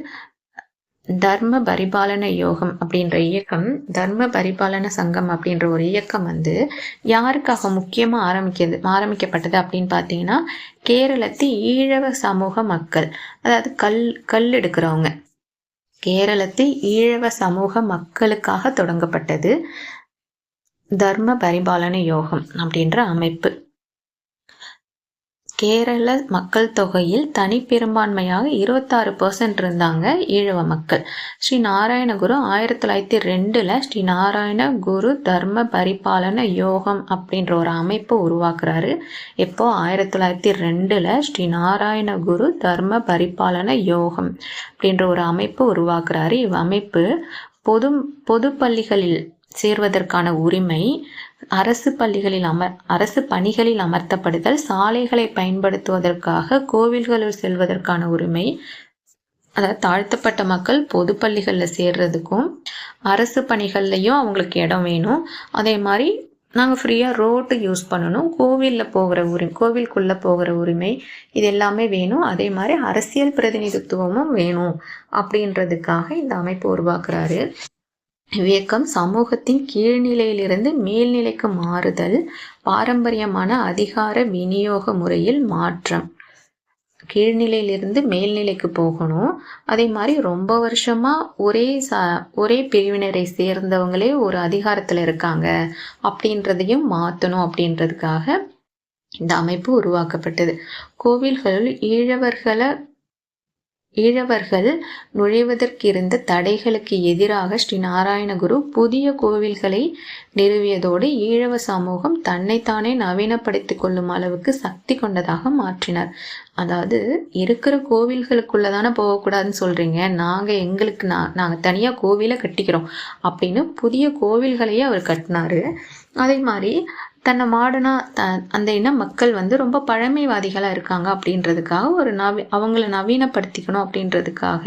தர்ம பரிபாலன யோகம் அப்படின்ற இயக்கம், தர்ம பரிபாலன சங்கம் அப்படின்ற ஒரு இயக்கம் யாருக்காக முக்கியமா ஆரம்பிக்கப்பட்டது அப்படின்னு பார்த்தீங்கன்னா, கேரளத்து ஈழவ சமூக மக்கள், அதாவது கல் எடுக்கிறவங்க, கேரளத்து ஈழவ சமூக மக்களுக்காக தொடங்கப்பட்டது தர்ம பரிபாலன யோகம் அப்படின்ற அமைப்பு. கேரள மக்கள் தொகையில் தனிப்பெரும்பான்மையாக 26% இருந்தாங்க ஈழவ மக்கள். ஸ்ரீ நாராயணகுரு 1902 ஸ்ரீ நாராயணகுரு தர்ம பரிபாலன யோகம் அப்படின்ற ஒரு அமைப்பு உருவாக்குறாரு. எப்போ 1902 ஸ்ரீ நாராயணகுரு தர்ம பரிபாலன யோகம் அப்படின்ற ஒரு அமைப்பு உருவாக்குறாரு. இவ்வமைப்பு பொது பள்ளிகளில் சேர்வதற்கான உரிமை, அரசு பணிகளில் அமர்த்தப்படுதல், சாலைகளை பயன்படுத்துவதற்காக கோவில்களில் செல்வதற்கான உரிமை, அதாவது தாழ்த்தப்பட்ட மக்கள் பொது பள்ளிகளில் சேர்றதுக்கும் அரசு பணிகள்லையும் அவங்களுக்கு இடம் வேணும். அதே மாதிரி நாங்கள் ஃப்ரீயாக ரோட்டு யூஸ் பண்ணணும், கோவிலுக்குள்ளே போகிற உரிமை, இது எல்லாமே வேணும். அதே மாதிரி அரசியல் பிரதிநிதித்துவமும் வேணும் அப்படின்றதுக்காக இந்த அமைப்பு உருவாக்குறாரு. இவ்வியக்கம் சமூகத்தின் கீழ்நிலையிலிருந்து மேல்நிலைக்கு மாறுதல், பாரம்பரியமான அதிகார விநியோக முறையில் மாற்றம், கீழ்நிலையிலிருந்து மேல்நிலைக்கு போகணும். அதே மாதிரி ரொம்ப வருஷமா ஒரே பிரிவினரை சேர்ந்தவங்களே ஒரு அதிகாரத்தில் இருக்காங்க அப்படின்றதையும் மாற்றணும் அப்படின்றதுக்காக இந்த அமைப்பு உருவாக்கப்பட்டது. கோவில்களில் ஈழவர்கள் நுழைவதற்கிருந்த தடைகளுக்கு எதிராக ஸ்ரீ நாராயணகுரு புதிய கோவில்களை நிறுவியதோடு ஈழவ சமூகம் தன்னைத்தானே நவீனப்படுத்திக் கொள்ளும் அளவுக்கு சக்தி கொண்டதாக மாற்றினார். அதாவது இருக்கிற கோவில்களுக்குள்ளதானே போகக்கூடாதுன்னு சொல்றீங்க, நாங்கள் தனியாக கோவிலை கட்டிக்கிறோம் அப்படின்னு புதிய கோவில்களையே அவர் கட்டினாரு. அதே மாதிரி தன்னை மாடனா அந்த இன மக்கள் ரொம்ப பழமைவாதிகளாக இருக்காங்க அப்படின்றதுக்காக அவங்கள நவீனப்படுத்திக்கணும் அப்படின்றதுக்காக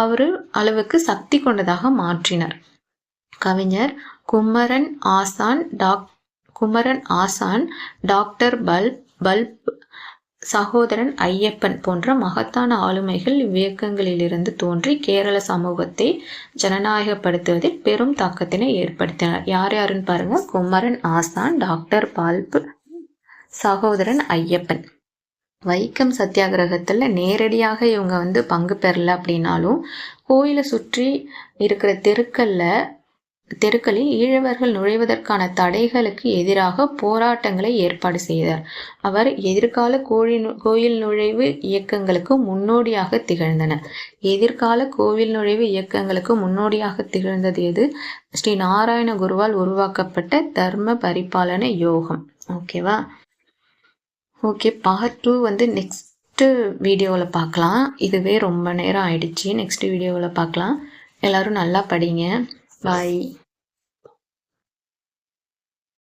அவர் அளவுக்கு சக்தி கொண்டதாக மாற்றினார். கவிஞர் குமரன் ஆசான், டாக்டர் பல்ப், சகோதரன் ஐயப்பன் போன்ற மகத்தான ஆளுமைகள் இவ்வியக்கங்களிலிருந்து தோன்றி கேரள சமூகத்தை ஜனநாயகப்படுத்துவதில் பெரும் தாக்கத்தினை ஏற்படுத்தினார். யாருன்னு பாருங்க: குமரன் ஆசான், டாக்டர் பல்ப், சகோதரன் ஐயப்பன். வைக்கம் சத்தியாகிரகத்துல நேரடியாக இவங்க பங்கு பெறல அப்படின்னாலும் கோயிலை சுற்றி இருக்கிற தெருக்களில் ஈழவர்கள் நுழைவதற்கான தடைகளுக்கு எதிராக போராட்டங்களை ஏற்பாடு செய்தார். அவர் எதிர்கால கோயில் நுழைவு இயக்கங்களுக்கு முன்னோடியாக திகழ்ந்தது எது? ஸ்ரீ நாராயண குருவால் உருவாக்கப்பட்ட தர்ம பரிபாலன யோகம். ஓகேவா? ஓகே, பார்ட் 2 நெக்ஸ்ட் வீடியோவில் பார்க்கலாம். இதுவே ரொம்ப நேரம் ஆயிடுச்சு. நெக்ஸ்ட் வீடியோவில் பார்க்கலாம். எல்லாரும் நல்லா படிங்க. பாய்.